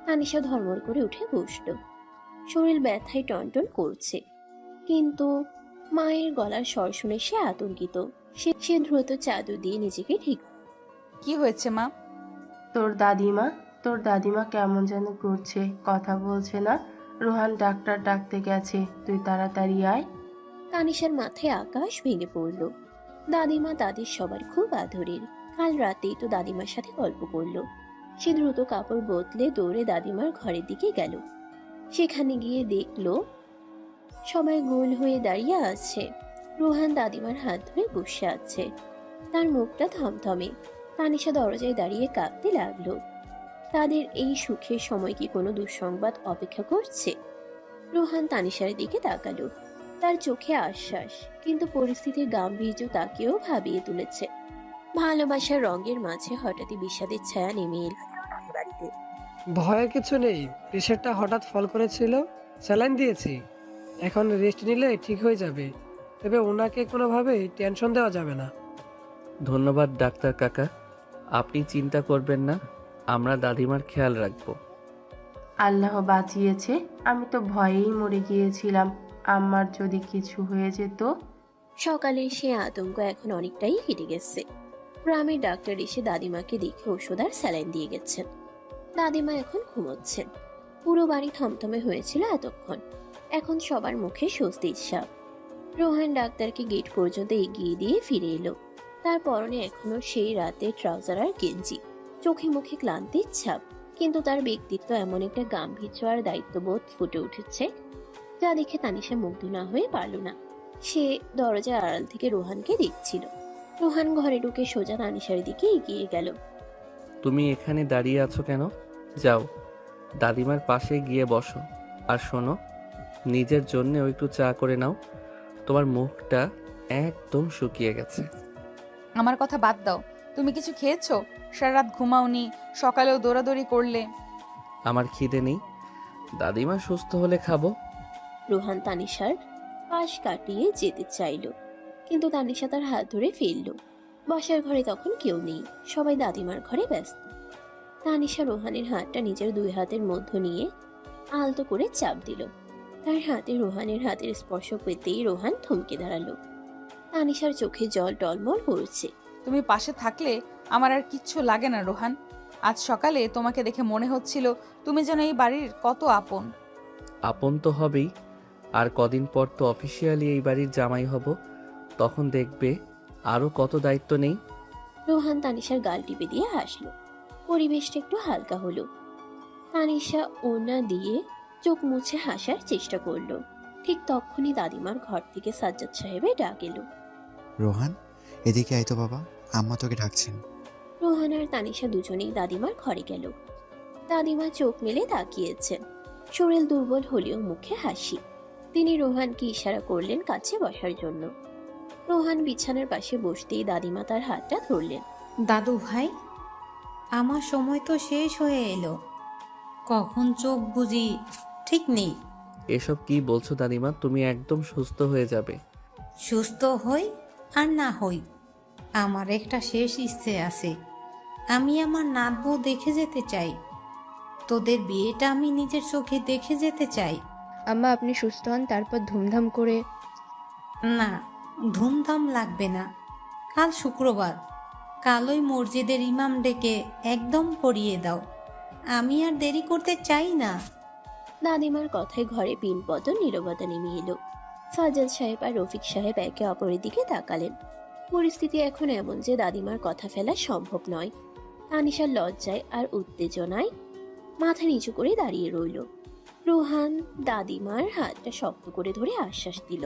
তানিশা ধর্মর করে উঠে বসল। শরীর ব্যথায় টনটন করছে, কিন্তু মায়ের গলার স্বর শুনে সে আতঙ্কিত। সে দ্রুত চাদর দিয়ে নিজেকে ঠিক। কি হয়েছে মা? তোর দাদিমা কেমন যেন করছে, কথা বলছে না। রোহান ডাক্তার ডাকতে গেছে, তুই তাড়াতাড়ি আয়। তানিশার মাথায় আকাশ ভেঙে পড়ল। দাদিমা তাদের সবার খুব আদরের। কাল রাতেই তো দাদিমার সাথে গল্প করলো। সে দ্রুত কাপড় বদলে দৌড়ে দাদিমার ঘরের দিকে গেল। সেখানে গিয়ে দেখলো সবাই গোল হয়ে দাঁড়িয়ে আছে। রোহান দাদিমার হাত ধরে বসে আছে, তার মুখটা থমথমে। তানিশা দরজায় দাঁড়িয়ে কাঁদতে লাগলো। তাদের এই সুখের সময় কি কোনো দুঃসংবাদ অপেক্ষা করছে? রোহান তানিশার দিকে তাকালো, তার চোখে আশ্বাস, কিন্তু পরিস্থিতির গাম্ভীর্য তাকেও ভাবিয়ে তুলেছে। ভালোবাসার রঙের মাঝে হঠাৎই বিষাদের ছায়া নেমে এল বাড়িতে। ভয়ের কিছু নেই, প্রেশারটা হঠাৎ ফল করেছিল, স্যালাইন দিয়েছি, এখন রেস্ট নিলে ঠিক হয়ে যাবে। তবে ওনাকে কোনোভাবেই টেনশন দেওয়া যাবে না। ধন্যবাদ ডাক্তার কাকা, আপনি চিন্তা করবেন না, আমরা দাদিমার খেয়াল রাখবো। আল্লাহ বাঁচিয়েছে, আমি তো ভয়েই মরে গিয়েছিলাম আমার যদি কিছু হয়ে যেত। সকালে সে আতঙ্ক এখন অনেকটাই কেটে গেছে। গ্রামের ডাক্তার এসে দাদিমাকে দেখে ওষুধ আর স্যালাইন দিয়ে গেছেন। দাদিমা এখন ঘুমোচ্ছেন। পুরো বাড়ি থমথমে হয়েছিল এতক্ষণ, এখন সবার মুখে স্বস্তির ছাপ। রোহান ডাক্তারকে গেট পর্যন্ত এগিয়ে দিয়ে ফিরে এলো। তার পরনে এখনো সেই রাতে ট্রাউজার আর গেঞ্জি, চোখে মুখে ক্লান্তির ছাপ, কিন্তু তার ব্যক্তিত্ব এমন একটা গাম্ভীর্য আর দায়িত্ববোধ ফুটে উঠেছে যা দেখে তানিশা মুগ্ধ না হয়ে পারল না। সে দরজার আড়াল থেকে রোহানকে দেখছিল। রোহান ঘরে ঢুকে সোজা তানিশার দিকে এগিয়ে গেল। তুমি এখানে দাঁড়িয়ে আছো কেন? যাও দাদিমার পাশে গিয়ে বসো, আর শোনো, নিজের জন্যেও একটু চা করে নাও, তোমার মুখটা একদম শুকিয়ে গেছে। আমার কথা বাদ দাও, তুমি কিছু খেয়েছো? সারা রাত ঘুমাওনি, সকালেও দৌড়াদৌড়ি করলে। আমার খিদে নেই, দাদিমা সুস্থ হলে খাবো। রোহান তানিশার পাশ কাটিয়ে যেতে চাইল, কিন্তু তানিশা তার হাত ধরে ফেলল। বসার ঘরে তখন কেউ নেই, সবাই দাদিমার ঘরে ব্যস্ত। তানিশা রোহানের হাতটা নিজের দুই হাতের মধ্য নিয়ে আলতো করে চাপ দিল। তার হাতে রোহানের হাতের স্পর্শ পেতেই রোহান থমকে দাঁড়ালো। তানিশার চোখে জল টলমল করছে। তুমি পাশে থাকলে আমার আর কিচ্ছু লাগে না রোহান। আজ সকালে তোমাকে দেখে মনে হচ্ছিল তুমি যেন এই বাড়ির কত আপন। আপন তো হবেই, আর কদিন পর তো অফিসিয়ালি এই বাড়ির জামাই হব, তখন দেখবে আরো কত দায়িত্ব নেই। রোহান তানিশার গাল টিপে দিয়ে হাসলো। পরিবেশটা একটু হালকা হলো। তানিশা ওড়না দিয়ে চোখ মুছে হাসার চেষ্টা করলো। ঠিক তখনই দাদিমার ঘর থেকে সাজ্জাদ সাহেবের ডাক এলো। রোহান, এদিকে আয় তো বাবা, আম্মা তোকে ডাকছেন। রোহান আর তানিশা দুজনেই দাদিমার ঘরে গেল। দাদিমা চোখ মেলে তাকিয়েছেন, শরীর দুর্বল হলেও মুখে হাসি। তিনি রোহানকে ইশারা করলেন কাছে বসার জন্য। রোহান বিছানার পাশে বসতেই দাদিমা তার হাতটা ধরলেন। দাদু ভাই, আমার সময় তো শেষ হয়ে এলো, কখন চোখ বুঝি ঠিক নেই। এসব কি বলছো দাদিমা? তুমি একদম সুস্থ হয়ে যাবে। সুস্থ হই আর না হই, আমার একটা শেষ ইচ্ছে আছে। আমি আমার নাত বউ দেখে যেতে চাই। তোদের বিয়েটা আমি নিজের চোখে দেখে যেতে চাই। আম্মা, আপনি সুস্থ হন, তারপর ধুমধাম করে। না, ধুমধাম লাগবে না। কাল শুক্রবার, কালই মসজিদের ইমাম ডেকে একদম পড়িয়ে দাও। আমি আর দেরি করতে চাই না। দাদিমার কথায় ঘরে পিনপতন নীরবতা নেমে এলো। সাজ্জাদ সাহেব আর রফিক সাহেব একে অপরের দিকে তাকালেন। পরিস্থিতি এখন এমন যে দাদিমার কথা ফেলা সম্ভব নয়। তানিশার লজ্জায় আর উত্তেজনায় মাথা নিচু করে দাঁড়িয়ে রইল। রোহান দাদিমার হাতটা শক্ত করে ধরে আশ্বাস দিল,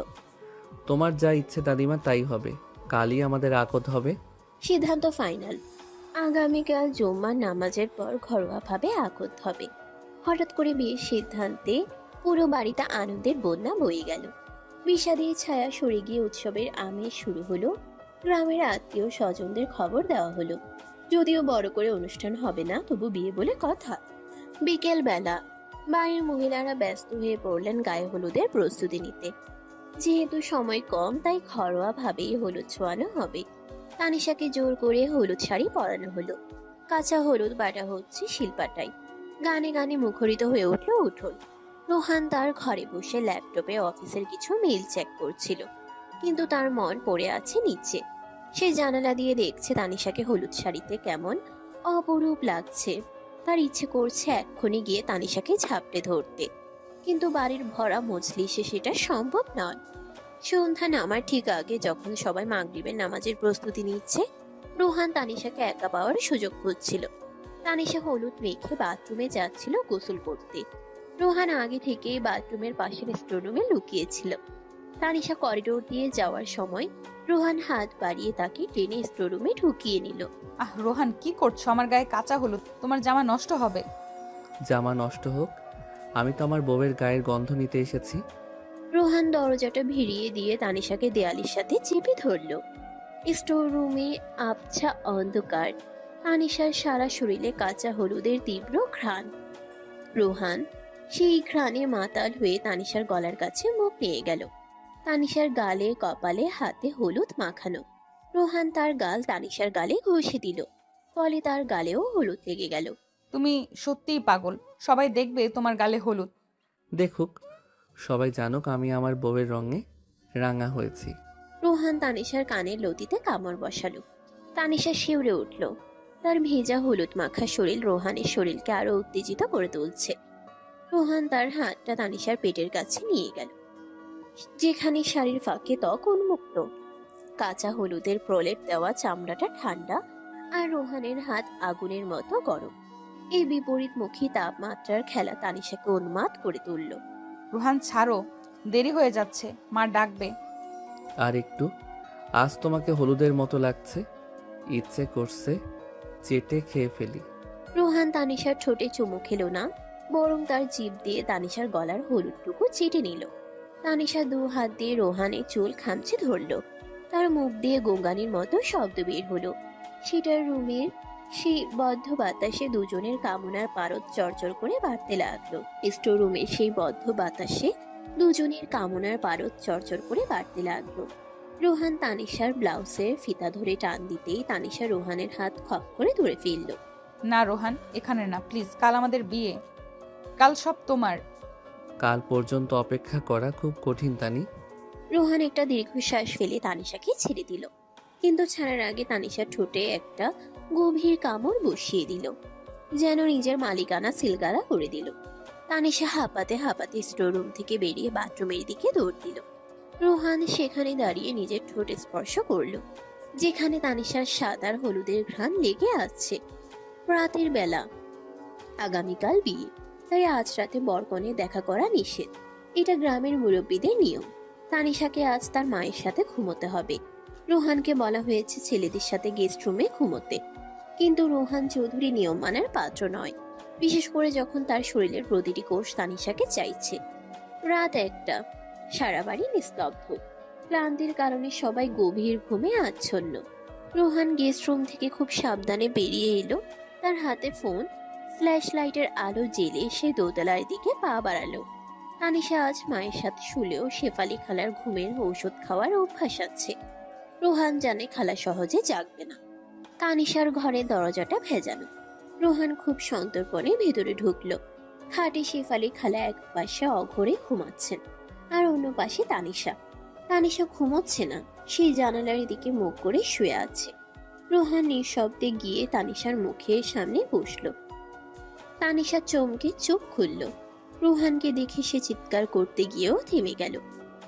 তোমার যা ইচ্ছে দাদিমা তাই হবে, কালই আমাদের আকদ হবে। সিদ্ধান্ত ফাইনাল। আগামীকাল জুম্মার নামাজের পর ঘরোয়াভাবে আকদ হবে। হঠাৎ করে বিয়ের সিদ্ধান্তে পুরো বাড়িতে আনন্দের বন্যা বয়ে গেল। বিষাদের ছায়া সরে গিয়ে উৎসবের আমেজ শুরু হলো। গ্রামের আত্মীয় স্বজনদের খবর দেওয়া হলো। যদিও বড় করে অনুষ্ঠান হবে না, তবু বিয়ে বলে কথা। বিকেল বেলা বাড়ির মহিলারা ব্যস্ত হয়ে পড়লেন গায়ে হলুদের প্রস্তুতি নিতে। যেহেতু সময় কম তাই ঘরোয়া ভাবেই হলুদ ছোঁয়ানো হবে। তানিশাকে জোর করে হলুদ শাড়ি পরানো হলো। কাঁচা হলুদ বাটা হচ্ছে শিলপাটায়। গানে গানে মুখরিত হয়ে উঠল উঠোন। রোহান তার ঘরে বসে ল্যাপটপে অফিসের কিছু মেইল চেক করছিল, কিন্তু তার মন পড়ে আছে নিচে। সে জানালা দিয়ে দেখছে তানিশাকে হলুদ শাড়িতে কেমন অপরূপ লাগছে। তার ইচ্ছে করছে এক্ষুনি গিয়ে তানিশাকে ঝাপটে ধরতে, কিন্তু বাড়ির ভরা মজলিসে সেটা সম্ভব নয়। সন্ধ্যা নামার ঠিক আগে যখন সবাই মাগরিবের নামাজের প্রস্তুতি নিচ্ছে, রোহান তানিশাকে একা পাওয়ার সুযোগ খুঁজছিল। তানিশা হলুদ মেখে বাথরুমে যাচ্ছিল গোসল করতে। রোহান আগে থেকেই বাথরুমের পাশের স্টোররুমে লুকিয়েছিল। তানিশা করিডোর দিয়ে যাওয়ার সময় রোহান হাত বাড়িয়ে তাকে টেনে স্টোররুমে ঢুকিয়ে নিল। রোহান কি করছো? আমার গায়ে কাঁচা হলুদ, তোমার জামা নষ্ট হবে। জামা নষ্ট হোক, আমি তো আমার বউয়ের গায়ের গন্ধ নিতে এসেছি। রোহান দরজাটা ভিড়িয়ে দিয়ে তানিশাকে দেয়ালের সাথে চেপে ধরল। স্টোর রুমে আবছা অন্ধকার। তানিশার সারা শরীরে কাঁচা হলুদের তীব্র ঘ্রাণ। রোহান সেই ঘ্রাণে মাতাল হয়ে তানিশার গলার কাছে মুখ নিয়ে গেল। তানিশার গালে কপালে হাতে হলুদ মাখানো। রোহান তার গাল তানিশার গালে ঘষে দিল, ফলে তার গালেও হলুদ লেগে গেল। তুমি সত্যিই পাগল, সবাই দেখবে তোমার গালে হলুদ। দেখুক, সবাই জানুক আমি আমার বউয়ের রঙে রাঙা হয়েছি। রোহান তানিশার কানের লতিতে কামড় বসালো। তানিশা শিউরে উঠল। তার ভেজা হলুদ মাখা শরীর রোহানের শরীরকে আরো উত্তেজিত করে তুলছে। রোহান তার হাতটা তানিশার পেটের কাছে নিয়ে গেল, যেখানে শাড়ির ফাঁকে ত্বক উন্মুক্ত। কাঁচা হলুদের প্রলেপ দেওয়া চামড়াটা ঠান্ডা, আর রোহানের হাত আগুনের মতো গরম। এই বিপরীতমুখী তাপমাত্রার খেলা তানিশাকে উন্মাদ করে তুলল। রোহান ছাড়ো, দেরি হয়ে যাচ্ছে, মা ডাকবে। আর একটু, আজ তোমাকে হলুদের মতো লাগছে, ইচ্ছে করছে চেটে খেয়ে ফেলি। রোহান তানিশার ঠোঁটে চুমু খেলো না, বরং তার জিভ দিয়ে তানিশার গলার হলুদটুকু চেটে নিল। তানিশা দু হাত দিয়ে রোহানের চুল খামচে ধরল। তার মুখ দিয়ে গোঙ্গানির মতো শব্দ বের হলো। সেটার রুমের সেই বদ্ধ বাতাসে দুজনের কামনার পারদ চরচর করে বাড়তে লাগলো। স্টোর রুমের সেই বদ্ধ বাতাসে দুজনের কামনার পারদ চরচর করে বাড়তে লাগলো। রোহান তানিশার ব্লাউজের ফিতা ধরে টান দিতেই তানিশা রোহানের হাত খপ করে ধরে ফেলল। না রোহান, এখানে না প্লিজ, কাল আমাদের বিয়ে, কাল সব তোমার। কাল পর্যন্ত অপেক্ষা করা খুব কঠিন তানি। রোহান একটা দীর্ঘশ্বাস ফেলে তানিশাকে ছেড়ে দিল, কিন্তু ছাড়ার আগে তানিশার ঠোঁটে একটা গভীর কামড় বসিয়ে দিল, যেন নিজের মালিকানা সিলগালা করে দিল। তানিশা হাঁপাতে হাঁপাতে স্টোর রুম থেকে বেরিয়ে বাথরুমের দিকে দৌড় দিল। রোহান সেখানে দাঁড়িয়ে নিজের ঠোঁট স্পর্শ করল, যেখানে তানিশার সাদার হলুদের ঘ্রাণ লেগে আছে। রাতের বেলা, আগামীকাল বিয়ে, তাই আজ রাতে বরকনে দেখা করা নিষেধ। এটা গ্রামের মুরব্বীদের নিয়ম। তানিশাকে আজ তার মায়ের সাথে ঘুমোতে হবে। রোহানকে বলা হয়েছে ছেলেদের সাথে গেস্ট রুমে ঘুমোতে, কিন্তু রোহান চৌধুরী নিয়ম মানার পাত্র নয়, বিশেষ করে যখন তার শরীরের প্রতিটি কোষ তানিশাকে চাইছে। রাত 1টা, সারা বাড়ি নিস্তব্ধ। ক্লান্তির কারণে সবাই গভীর ঘুমে আচ্ছন্ন। রোহান গেস্ট রুম থেকে খুব সাবধানে বেরিয়ে এলো। তার হাতে ফোন, ফ্ল্যাশ লাইটের আলো জেলে সে দোতলার দিকে পা বাড়ালো। তানিশা আজ মায়ের সাথে শুলেও শেফালি খালার ঘুমের ঔষধ খাওয়ার অভ্যাস আছে। রোহান জানে খালা সহজে জাগবে না। তানিশার ঘরে দরজাটা ভেজানো। রোহান খুব সন্তর্পণে ভেতরে ঢুকলো। খাটে শেফালি খালা এক পাশে অঘরে ঘুমাচ্ছেন, আর অন্য পাশে তানিশা। তানিশা ঘুমোচ্ছে না, সেই জানালার দিকে মুখ করে শুয়ে আছে। রোহান নিঃশব্দে গিয়ে তানিশার মুখের সামনে বসলো। তানিশা চমকে চোখ খুলল। রোহানকে দেখে সে চিৎকার করতে গিয়েও থেমে গেল।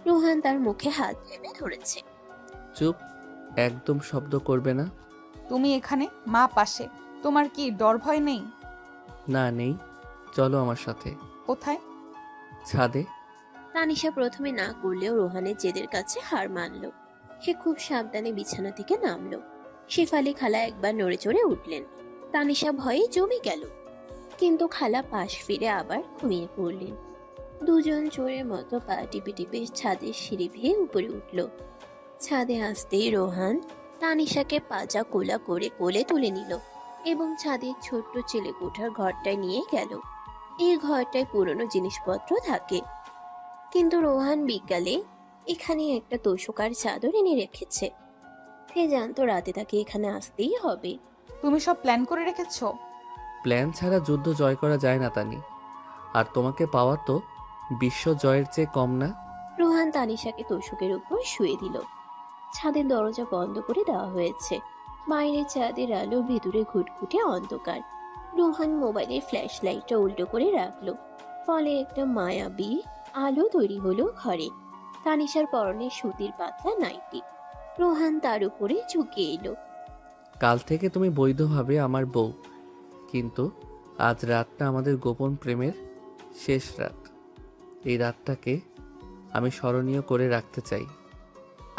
রোহান তার মুখে হাত চেপে ধরেছে। চুপ, একদম শব্দ করবে না। তুমি এখানে, মা পাশে, তোমার কি ডর ভয় নেই? না নেই, চলো আমার সাথে। কোথায়? ছাদে। তানিশা প্রথমে না করলেও রোহানের জেদের কাছে হার মানল। সে খুব সাবধানে বিছানা থেকে নামলো। শেফালি খালা একবার নড়ে চড়ে উঠলেন। তানিশা ভয়ে জমে গেল, কিন্তু খালা পাশ ফিরে আবার ঘুমিয়ে পড়লেন। দুজন চোরের মতো পা টিপে টিপে ছাদের সিঁড়ি বেয়ে উপরে উঠল। ছাদে আসতেই রোহান তানিশাকে পাজা কোলা করে কোলে তুলে নিল এবং ছাদের ছোট্ট ছেলে কোঠার ঘরটায় নিয়ে গেল। এই ঘরটায় পুরনো জিনিসপত্র থাকে, কিন্তু রোহান বিকালে এখানে একটা তোষকার চাদর এনে রেখেছে। সে জানতো রাতে তাকে এখানে আসতেই হবে। তুমি সব প্ল্যান করে রেখেছো? প্ল্যান ছাড়া যুদ্ধ জয় করা যায় না তানি। আর তোমাকে পাওয়া তো বিশ্ব জয়ের চেয়ে কম না। রোহান তানিশাকে তোষকের উপর শুয়ে দিল। ছাদের দরজা বন্ধ করে দেওয়া হয়েছে। বাইরে চাঁদের আলো, ভেতরে ঘুটঘুটে অন্ধকার। রোহান মোবাইলের ফ্ল্যাশ লাইটটা উল্টো করে রাখলো, ফলে একটা মায়াবী আলো তৈরি হলো ঘরে। তানিশার পরনে সুতির পাতলা নাইটি। রোহান তার উপরে ঝুঁকে এলো। কাল থেকে তুমি বৈধভাবে আমার বউ, কিন্তু আজ রাতটা আমাদের গোপন প্রেমের শেষ রাত। এই রাতটাকে আমি স্মরণীয় করে রাখতে চাই।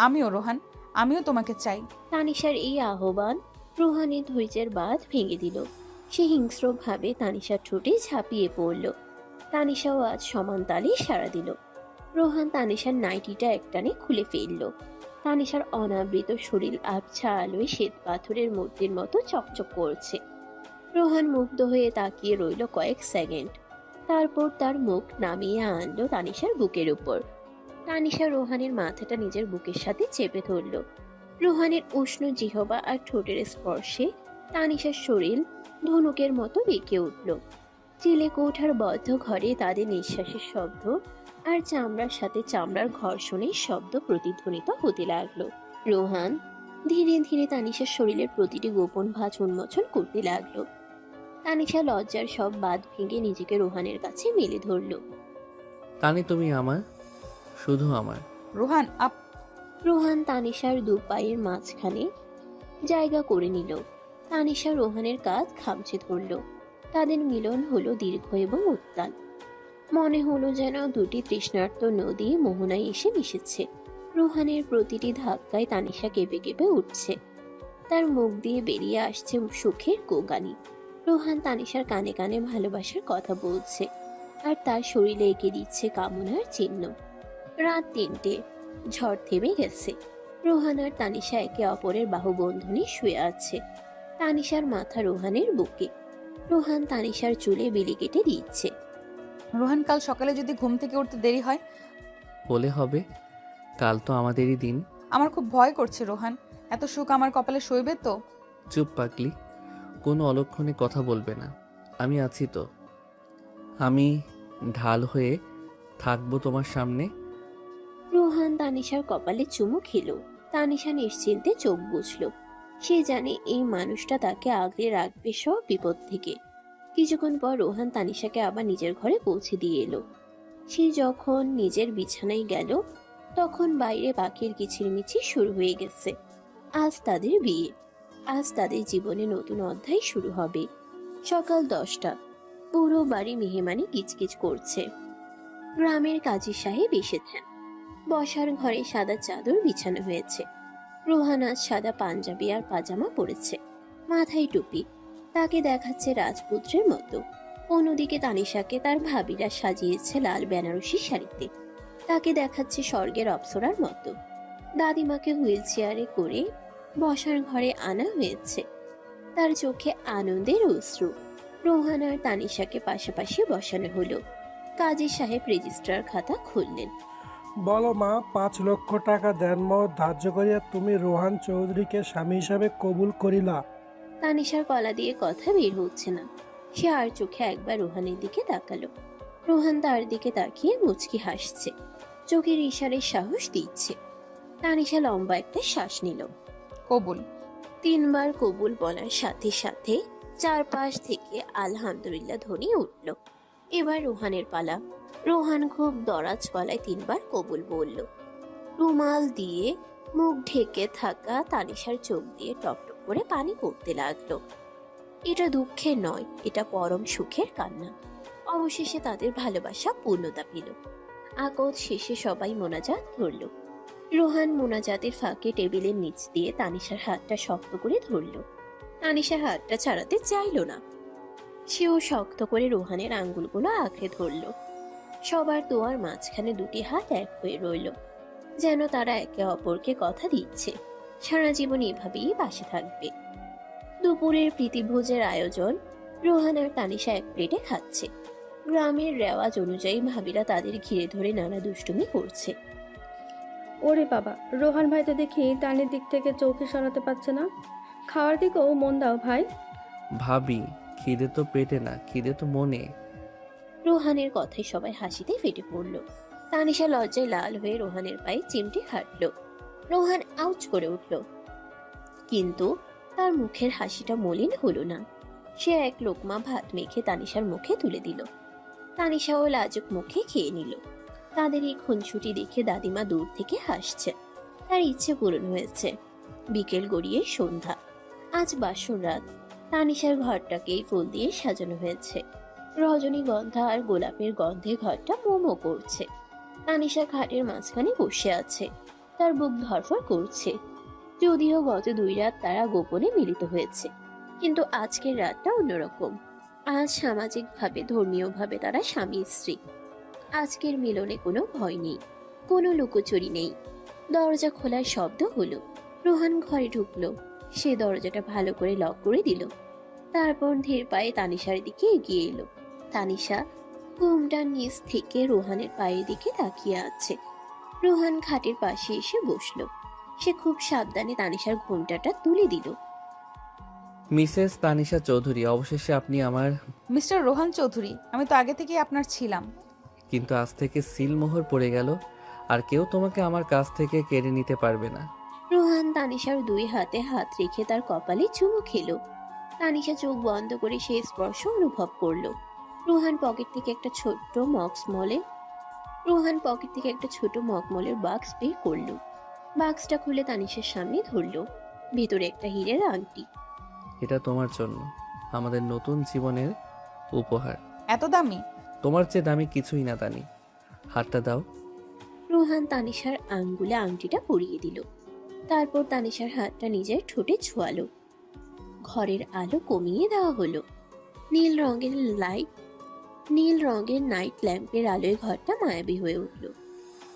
আমিও রোহান, আমিও তোমাকে চাই। তানিশার এই আহ্বান রোহানের ধৈর্যের বাঁধ ভেঙে দিল। সে হিংস্রভাবে তানিশার ঠোঁটে ঝাঁপিয়ে পড়ল। তানিশাও আজ সমান তালে সাড়া দিল। রোহান তানিশার নাইটিটা একটানে খুলে ফেলল। তানিশার অনাবৃত শরীর আবছা আলোয় শ্বেত পাথরের মূর্তির মতো চকচক করছে। রোহান মুগ্ধ হয়ে তাকিয়ে রইল কয়েক সেকেন্ড। তারপর তার মুখ নামিয়ে আনলো তানিশার বুকের উপর। তানিশা রোহানের মাথাটা নিজের বুকের সাথে চেপে ধরল। রোহানের উষ্ণ জিহবা আর ঠোঁটের স্পর্শে তানিশার শরীর ধনুকের মতো বেঁকে উঠল। চিলে কোঠার বদ্ধ ঘরে তাদের নিঃশ্বাসের শব্দ আর চামড়ার সাথে চামড়ার ঘর্ষণের শব্দ প্রতিধ্বনিত হতে লাগলো। রোহান ধীরে ধীরে তানিশার শরীরের প্রতিটি গোপন ভাঁজ উন্মোচন করতে লাগলো। তানিশা লজ্জার সব বাঁধ ভেঙে নিজেকে রোহানের কাছে মেলে ধরল। তানি তুমি আমার, শুধু আমার। রোহান রোহান তানিশার দু পায়ের মাঝখানে জায়গা করে নিল। তানিশা রোহানের কাঁধ খামচে ধরল। তাদের মিলন হলো দীর্ঘ এবং উত্তাল। মনে হলো যেন দুটি তৃষ্ণার্ত নদী মোহনায় এসে মিশেছে। রোহানের প্রতিটি ধাক্কায় তানিশা কেঁপে কেঁপে উঠছে। তার মুখ দিয়ে বেরিয়ে আসছে সুখের গোগানি। রোহান তানিশার কানে কানে ভালোবাসার কথা বলছে, আর তার শরীরে এঁকে দিচ্ছে কামনার চিহ্ন। রাত ৩টে, ঝড় থেমে গেছে। রোহান আর তানিশা একে অপরের বাহুবন্ধনে শুয়ে আছে। তানিশার মাথা রোহানের বুকে। রোহান তানিশার চুলে বিলি কেটে দিচ্ছে। রোহান, কাল সকালে যদি ঘুম থেকে উঠতে দেরি হয়? বলে হবে, কাল তো আমাদেরই দিন। আমার খুব ভয় করছে রোহান, এত সুখ আমার কপালে সইবে তো? চুপ পাগলি, কোনো অলক্ষণে কথা বলবে না। আমি আছি তো। আমি ঢাল হয়ে থাকবো তোমার সামনে। রোহান তানিশার কপালে চুমু খেলো। তানিশা নিশ্চিন্তে চোখ বুঝল। সে জানে এই মানুষটা তাকে আগলে রাখবে সব বিপদ থেকে। কিছুক্ষণ পর রোহান তানিশাকে আবার নিজের ঘরে পৌঁছে দিয়ে এলো। সে যখন নিজের বিছানায় গেল, তখন বাইরে পাখির কিচিরমিচির শুরু হয়ে গেছে। আজ তাদের বিয়ে। আজ তাদের জীবনে নতুন অধ্যায় শুরু হবে। সকাল 10টা। পুরো বাড়ি মেহমানি কিচকিচ করছে। গ্রামের কাজী সাহেব এসেছেন। বসার ঘরে সাদা চাদর বিছানো হয়েছে। রোহান আজ সাদা পাঞ্জাবি আর পাজামা পরেছে, মাথায় টুপি। তাকে দেখাচ্ছে রাজপুত্রের মতো। অন্যদিকে তানিশাকে তার ভাবিরা সাজিয়েছে লাল বেনারসি শাড়িতে। তাকে দেখাচ্ছে স্বর্গের অপ্সরার মতো। দাদিমাকে হুইল চেয়ারে করে বসার ঘরে আনা হয়েছে। তার চোখে আনন্দের অশ্রু। রোহান আর তানিশাকে পাশাপাশি বসানো হলো। কাজী সাহেব রেজিস্ট্রার খাতা খুললেন। বলো মা, 5 লক্ষ টাকা দেনমোহর ধার্য করিয়া তুমি রোহান চৌধুরীকে স্বামী হিসাবে কবুল করিলা। তানিশার গলা দিয়ে কথা বের হচ্ছে না। সে আর চোখে একবার রোহানের দিকে তাকালো। রোহান তার দিকে তাকিয়ে মুচকি হাসছে, চোখের ইশারে সাহস দিচ্ছে। তানিশা লম্বা একটা শ্বাস নিল। কবুল। 3 বার কবুল বলার সাথে সাথে চারপাশ থেকে আলহামদুলিল্লাহ ধ্বনি উঠল। এবার রোহানের পালা। রোহান খুব দরাজ গলায় 3 বার কবুল বলল। রুমাল দিয়ে মুখ ঢেকে থাকা তানিশার চোখ দিয়ে টপটপ করে পানি পড়তে লাগলো। এটা দুঃখের নয়, এটা পরম সুখের কান্না। অবশেষে তাদের ভালোবাসা পূর্ণতা পেল। আকদ শেষে সবাই মোনাজাত ধরল। রোহান মোনাজাতের ফাঁকে টেবিলের নিচ দিয়ে তানিশার হাতটা শক্ত করে ধরল। তানিশা হাতটা ছাড়াতে চাইল না। সেও শক্ত করে রোহানের আঙ্গুলগুলো আঁকড়ে ধরল। সবার দোয়ার মাঝখানে 2টি হাত এক হয়ে রইল, যেন তারা একে অপরকে কথা দিচ্ছে সারা জীবন এভাবেই পাশে থাকবে। দুপুরের প্রীতিভোজের আয়োজন। রোহান আর তানিশা এক প্লেটে খাচ্ছে। গ্রামের রেওয়াজ অনুযায়ী ভাবিরা তাদের ঘিরে ধরে নানা দুষ্টুমি করছে। ওরে বাবা, রোহান ভাই তো দেখি টানের দিক থেকে চৌকি সরাতে পারছে না। খাওয়ার দিকেও মন দাও ভাই। ভাবি, খিদে তো পেটে না, খিদে তো মনে। রোহানের কথায় সবাই হাসিতে ফেটে পড়ল। তানিশা লজ্জায় লাল হয়ে রোহানের পায়ে চিমটে খাটল। রোহান আউচ করে উঠল, কিন্তু তার মুখের হাসিটা মলিন হলো না। সে এক লোকমা ভাত মেখে তানিশার মুখে তুলে দিল। তানিশাও লাজুক মুখে খেয়ে নিল। তাদের এই খুনসুটি দেখে দাদিমা দূর থেকে হাসছে। তার ইচ্ছে পূরণ হয়েছে। বিকেল গড়িয়ে সন্ধ্যা। আজ বাসর রাত। তানিশার ঘরটাকেই ফুল দিয়ে সাজানো হয়েছে। রজনীগন্ধা আর গোলাপের গন্ধে ঘরটা মোমো করছে। তানিশা খাটের মাঝখানে বসে আছে। তার বুক ধরফর করছে। যদিও গত 2 রাত তারা গোপনে মিলিত হয়েছে, কিন্তু আজকের রাতটা অন্যরকম। আজ সামাজিকভাবে, ধর্মীয়ভাবে তারা স্বামী স্ত্রী। আজকের মিলনে কোনো ভয় নেই, কোনো লুকোচুরি নেই। দরজা খোলার শব্দ হলো। রোহান ঘরে ঢুকলো। সে দরজাটা ভালো করে লক করে দিল। তারপর ধীর পায়ে তানিশার দিকে এগিয়ে এলো। তানিশা ঘুমটার নিচ থেকে রোহানের পায়ের দিকে তাকিয়ে আছে। রোহান খাটের পাশে এসে বসলো। সে খুব সাবধানে তানিশার ঘুমটাটা তুলে দিল। মিসেস তানিশা চৌধুরী, অবশেষে আপনি আমার। মিস্টার রোহান চৌধুরী, আমি তো আগে থেকেই আপনার ছিলাম। কিন্তু আজ থেকে সিলমোহর পড়ে গেল, আর কেউ তোমাকে আমার কাছ থেকে কেড়ে নিতে পারবে না। রোহান তানিশার 2 হাতে হাত রেখে তার কপালে চুমু খেলো। তানিশা চোখ বন্ধ করে সেই স্পর্শ অনুভব করলো। রোহান পকেট থেকে একটা ছোট মখমলের বাক্স বের করলো। বাক্সটা খুলে তানিশার সামনে ধরলো। ভেতরে একটা হীরের আংটি। এটা তোমার জন্য, আমাদের নতুন জীবনের উপহার। এত দামি? তোমার চেয়ে দামি কিছুই না তানি। হাতটা দাও। রোহান তানিশার আঙ্গুলে আংটিটা পরিয়ে দিল। তারপর তানিশার হাতটা নিজের ঠোঁটে ছোঁয়ালো। ঘরের আলো কমিয়ে দেওয়া হলো। নীল রঙের নাইট ল্যাম্পের আলোয় ঘরটা মায়াবী হয়ে উঠল।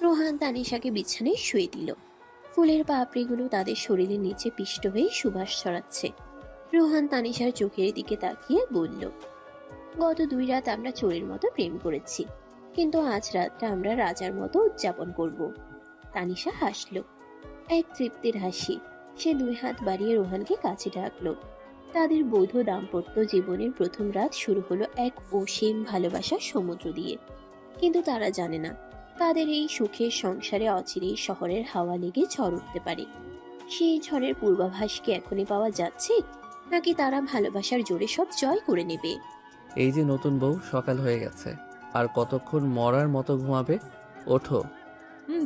রোহান তানিশাকে বিছানায় শুয়ে দিল। ফুলের পাপড়িগুলো তাদের শরীরের নিচে পিষ্ট হয়ে সুবাস ছড়াচ্ছে। রোহান তানিশার চোখের দিকে তাকিয়ে বলল, গত 2 রাত আমরা চোরের মতো প্রেম করেছি, কিন্তু আজ রাতটা আমরা রাজার মতো উদযাপন করব। তানিশা হাসল, এক তৃপ্তির হাসি। সে 2 হাত বাড়িয়ে রোহানকে কাছে ডাকলো। তাদের বৈধ দাম্পত্য জীবনের প্রথম রাত শুরু হলো এক অসীম ভালোবাসার সমুদ্র দিয়ে। কিন্তু তারা জানে না, তাদের এই সুখের সংসারে অচিরেই শহরের হাওয়া লেগে ঝড় উঠতে পারে। সেই ঝড়ের পূর্বাভাস কি এখনই পাওয়া যাচ্ছে, নাকি তারা ভালোবাসার জোরে সব জয় করে নেবে? এই যে নতুন বউ, সকাল হয়ে গেছে, আর কতক্ষণ মরার মতো ঘুমাবে? ওঠো।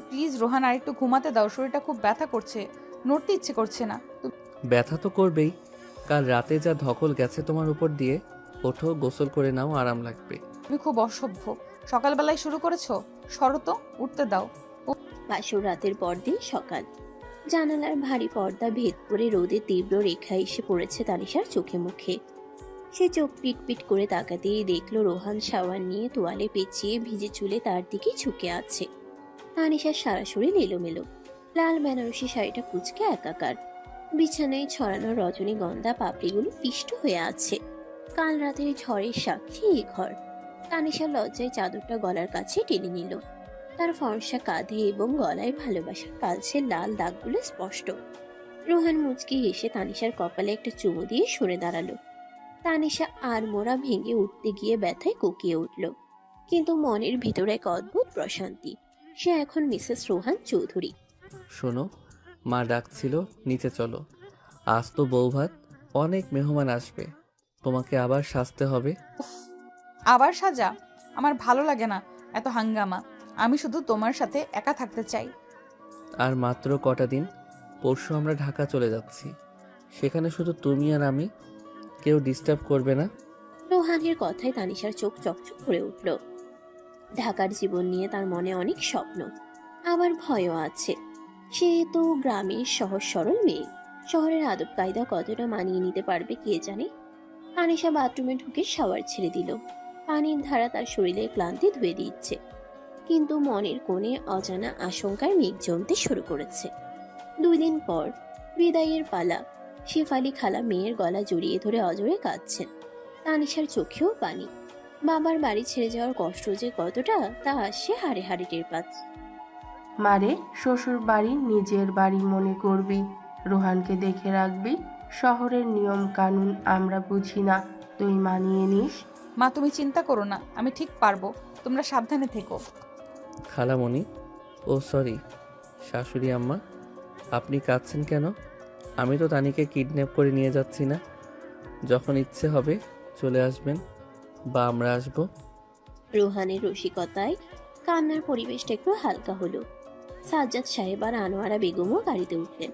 প্লিজ রোহান, আর একটু ঘুমাতে দাও। শরীরটা খুব ব্যথা করছে, নড়তে ইচ্ছে করছে না। ব্যথা তো করবেই, কাল রাতে যা ধকল গেছে তোমার উপর দিয়ে। ওঠো, গোসল করে নাও, আরাম লাগবে। তুমি খুব অসভ্য। সকালবেলায় শুরু করেছো, সরো তো, উঠতে দাও। বাসর রাতের পরদিন সকাল। জানালার ভারী পর্দা ভেদ করে রোদের তীব্র রেখা এসে পড়েছে তানিশার চোখে মুখে। সে চোখ পিটপিট করে তাকাতেই দেখলো রোহান শাওয়ার নিয়ে তোয়ালে পেঁচিয়ে ভিজে চুলে তার দিকে ঝুঁকে আছে। তানিশার সারা শরীর এলোমেলো। লাল বেনারসি শাড়িটা কুঁচকে একাকার। বিছানায় ছড়ানো রজনীগন্ধা পাপড়িগুলো পিষ্ট হয়ে আছে। কাল রাতের ঝড়ের সাক্ষী এই ঘর। তানিশা লজ্জায় চাদরটা গলার কাছে টেনে নিল। তার ফর্সা কাঁধে এবং গলায় ভালোবাসার কালচে লাল দাগগুলো স্পষ্ট। রোহান মুচকি হেসে তানিশার কপালে একটা চুমু দিয়ে সরে দাঁড়ালো। তানিশা আর মোড়া ভেঙে উঠতে গিয়ে ব্যথায় কুকিয়ে উঠল, কিন্তু মনের ভিতরে এক অদ্ভুত প্রশান্তি। সে এখন মিসেস রোহান চৌধুরী। শোনো, মা ডাকছিল, নিচে চলো। আজ তো বৌভাত, অনেক মেহমান আসবে, তোমাকে আবার সাজতে হবে। আবার সাজা? আমার ভালো লাগে না এত হাঙ্গামা। আমি শুধু তোমার সাথে একা থাকতে চাই। আর মাত্র কটা দিন, পরশু আমরা ঢাকা চলে যাচ্ছি। সেখানে শুধু তুমি আর আমি, কেউ ডিস্টার্ব করবে না। রোহানের কথায় তানিশার চোখ চকচক করে উঠল। ঢাকার জীবন নিয়ে তার মনে অনেক স্বপ্ন, আবার ভয়ও আছে। সে তো গ্রামের সহজ সরল মেয়ে, শহরের আদব কায়দা কতটা মানিয়ে নিতে পারবে কে জানে। তানিশা বাথরুমে ঢুকে শাওয়ার ছেড়ে দিল। পানির ধারা তার শরীরের ক্লান্তি ধুয়ে দিচ্ছে, কিন্তু মনের কোণে অজানা আশঙ্কার মেঘ জমতে শুরু করেছে। 2 দিন পর বিদায়ের পালা। শেফালি খালা মেয়ের গলা জড়িয়ে ধরে অজরে কাঁদছেন। তানিশার চোখেও পানি। বাবার বাড়ি ছেড়ে যাওয়ার কষ্ট যে কতটা তা সে হাড়ে হাড়ে টের পাচ্ছে। মারে, শ্বশুর বাড়ি নিজের বাড়ি মনে করবি, রোহানকে দেখে রাখবি। শহরের নিয়ম কানুন আমরা বুঝি না, তুই মানিয়ে নিস। মা তুমি চিন্তা করো না, আমি ঠিক পারবো, তোমরা সাবধানে থেকো। খালামণি, ও সরি শাশুড়ি আম্মা, আপনি কাঁদছেন কেন? আমি তো তানিকে কিডন্যাপ করে নিয়ে যাচ্ছি না। যখন ইচ্ছে হবে চলে আসবেন বা আমরা আসবো। রোহানের রসিকতায় কান্নার পরিবেশটা একটু হালকা হলো। সাজ্জাদ সাহেব আর আনোয়ারা বেগমও গাড়িতে উঠলেন।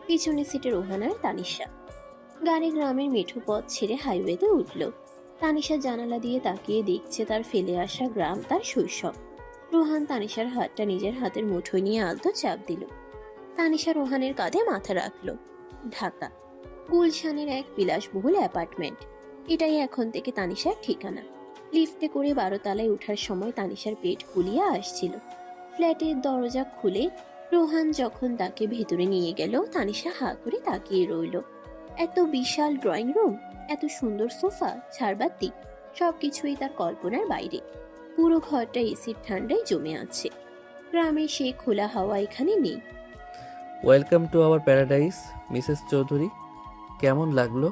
পিছনে সিটে রোহান আর তানিশা। গাড়ি গ্রামের মেঠো পথ ছেড়ে হাইওয়েতে উঠল। তানিশা জানালা দিয়ে তাকিয়ে দেখছে তার ফেলে আসা গ্রাম, তার শৈশব। রোহান তানিশার হাতটা নিজের হাতের মুঠোয় নিয়ে আলতো চাপ দিল। তানিশা রোহানের কাঁধে মাথা রাখলো। ঢাকা, গুলশানের এক বিলাসবহুল অ্যাপার্টমেন্ট। এটাই এখন থেকে তানিশার ঠিকানা। লিফটে করে 12 তলায় ওঠার সময় তানিশার পেট ফুলিয়ে আসছিল। ফ্ল্যাটের দরজা খুলে রোহান যখন তাকে ভেতরে নিয়ে গেল, তানিশা হা করে তাকিয়ে রইল। এত বিশাল ড্রয়িং রুম, এত সুন্দর সোফা, ঝাড়বাতি, সবকিছুই তার কল্পনার বাইরে। পুরো ঘরটা এসির ঠান্ডায় জমে আছে। গ্রামের সেই খোলা হাওয়া এখানে নেই। Welcome to our paradise Mrs Chowdhury. কেমন লাগলো?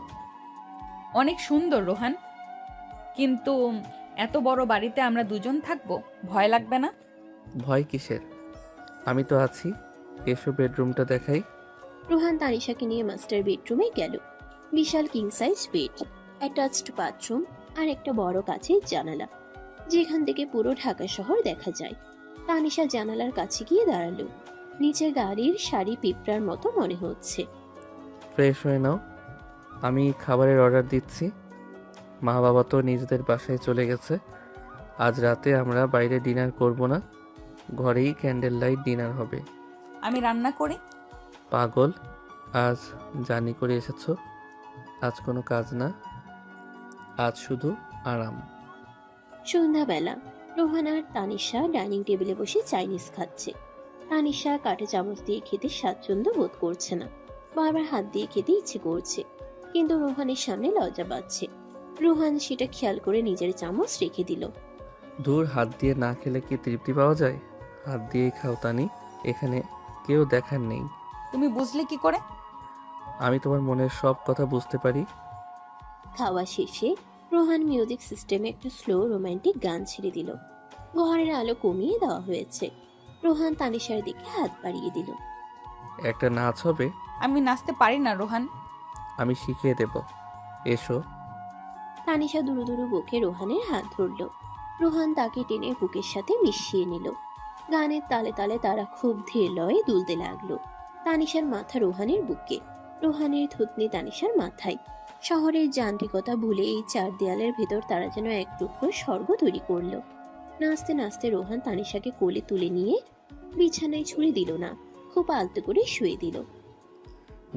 অনেক সুন্দর রোহান, কিন্তু এত বড় বাড়িতে আমরা দুজন থাকবো, ভয় লাগবে না? ভয় কিসের? আমি তো আছি। এসো বেডরুমটা দেখাই। রোহান তানিশাকে নিয়ে মাস্টার বেডরুমে গেল। বিশাল king size bed, attached bathroom আর একটা বড় কাচের জানালা, যেখান থেকে পুরো ঢাকা শহর দেখা যায়। তানিশা জানালার কাছে গিয়ে দাঁড়ালো। নিচে গাড়ির শাড়ি পিঁপড়ার মতো মনে হচ্ছে। ফ্রেশ হয়ে নাও, আমি খাবারের অর্ডার দিচ্ছি। মা বাবা তো নিজেদের বাসায় চলে গেছে। আজ রাতে আমরা বাইরে ডিনার করব না, ঘরেই ক্যান্ডেল লাইট ডিনার হবে। আমি রান্না করি। পাগল, আজ জার্নি করে এসেছো, আজ কোনো কাজ না, আজ শুধু আরাম। সন্ধ্যাবেলা রোহান আর তানিশা ডাইনিং টেবিলে বসে চাইনিজ খাচ্ছে। তানিশা কাঁটা চামচ দিয়ে খেতে স্বাচ্ছন্দ্য বোধ করছে না, বারবার হাত দিয়ে খেতে ইচ্ছে করছে, কিন্তু রোহানের সামনে লজ্জা পাচ্ছে। রোহান সেটা খেয়াল করে নিজের চামচ রেখে দিল। দূর, হাত দিয়ে না খেলে কি তৃপ্তি পাওয়া যায়? হাত দিয়েই খাও তানি, এখানে কেউ দেখার নেই। তুমি বুঝলে কি করে? আমি তোমার মনের সব কথা বুঝতে পারি। খাওয়া শেষে রোহান মিউজিক সিস্টেমে একটা স্লো রোমান্টিক গান ছেড়ে দিল। ঘরের আলো কমিয়ে দেওয়া হয়েছে। রোহান তানিশার দিকে হাত বাড়িয়ে দিল। একটা নাচ হবে। আমি নাচতে পারি না রোহান। আমি শিখিয়ে দেব, এসো। তানিশা দুরু দুরু বুকে রোহানের হাত ধরল। রোহান তাকে টেনে বুকের সাথে মিশিয়ে নিল। গানের তালে তালে তারা খুব ধীর লয়ে দুলতে লাগলো। তানিশার মাথা রোহানের বুকে, রোহানের থুতনি তানিশার মাথায়। শহরের যান্ত্রিকতা ভুলে এই চার দেয়ালের ভেতর তারা যেন এক টুকরো স্বর্গ তৈরি করলো। নাচতে নাচতে রোহান তানিশাকে কোলে তুলে নিয়ে বিছানায় ছুঁড়ে দিল না, খুব আলতো করে শুয়ে দিল।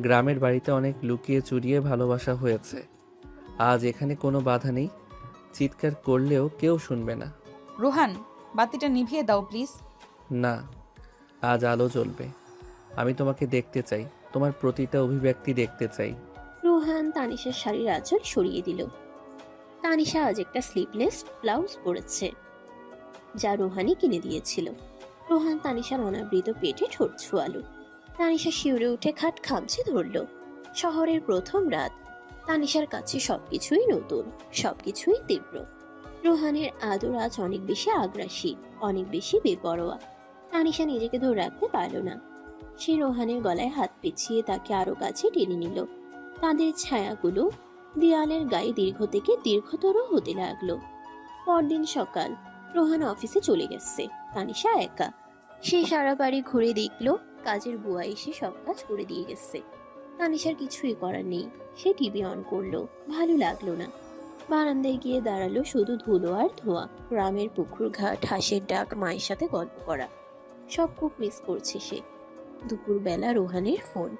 গ্রামের বাড়িতে অনেক লুকিয়ে চুরিয়ে ভালোবাসা হয়েছে, আজ এখানে কোনো বাধা নেই। চিৎকার করলেও কেউ শুনবে না। রোহান, বাতিটা নিভিয়ে দাও প্লিজ। না, আজ আলো জ্বলবে। আমি তোমাকে দেখতে চাই, তোমার প্রতিটা অভিব্যক্তি দেখতে চাই। রোহান তানিশার শাড়ির আঁচল সরিয়ে দিল। তানিশা আজ একটা স্লিভলেস ব্লাউজ পরেছে, যা রোহানি কিনে দিয়েছিল। রোহান তানিশার অনাবৃত পেটে ঠোঁট ছোঁয়ালো। তানিশা শিউরে উঠে খাট খামচে ধরল। শহরের প্রথম রাত, তানিশার কাছে সবকিছুই নতুন, সবকিছুই তীব্র। রোহানের আদর আজ অনেক বেশি আগ্রাসী, অনেক বেশি বেপরোয়া। তানিশা নিজেকে ধরে রাখতে পারল না। সে রোহানের গলায় হাত পেঁচিয়ে তাকে আরো কাছে টেনে নিল। তাদের ছায়াগুলো দেয়ালের গায়ে দীর্ঘ থেকে দীর্ঘতর হতে লাগলো। পরদিন সকাল, রোহান অফিসে চলে গেছে। তানিশা একা। সে সারা বাড়ি ঘুরে দেখলো কাজের বুয়া এসে সব কাজ করে দিয়ে গেছে। তানিশার কিছুই করার নেই। সে টিভি অন করলো, ভালো লাগলো না। বারান্দায় গিয়ে দাঁড়ালো, শুধু ধুলো আর ধোঁয়া। গ্রামের পুকুর ঘাট, হাঁসের ডাক, মায়ের সাথে গল্প করা, সব খুব মিস করছে সে। দুপুরবেলা রোহানের ফোন।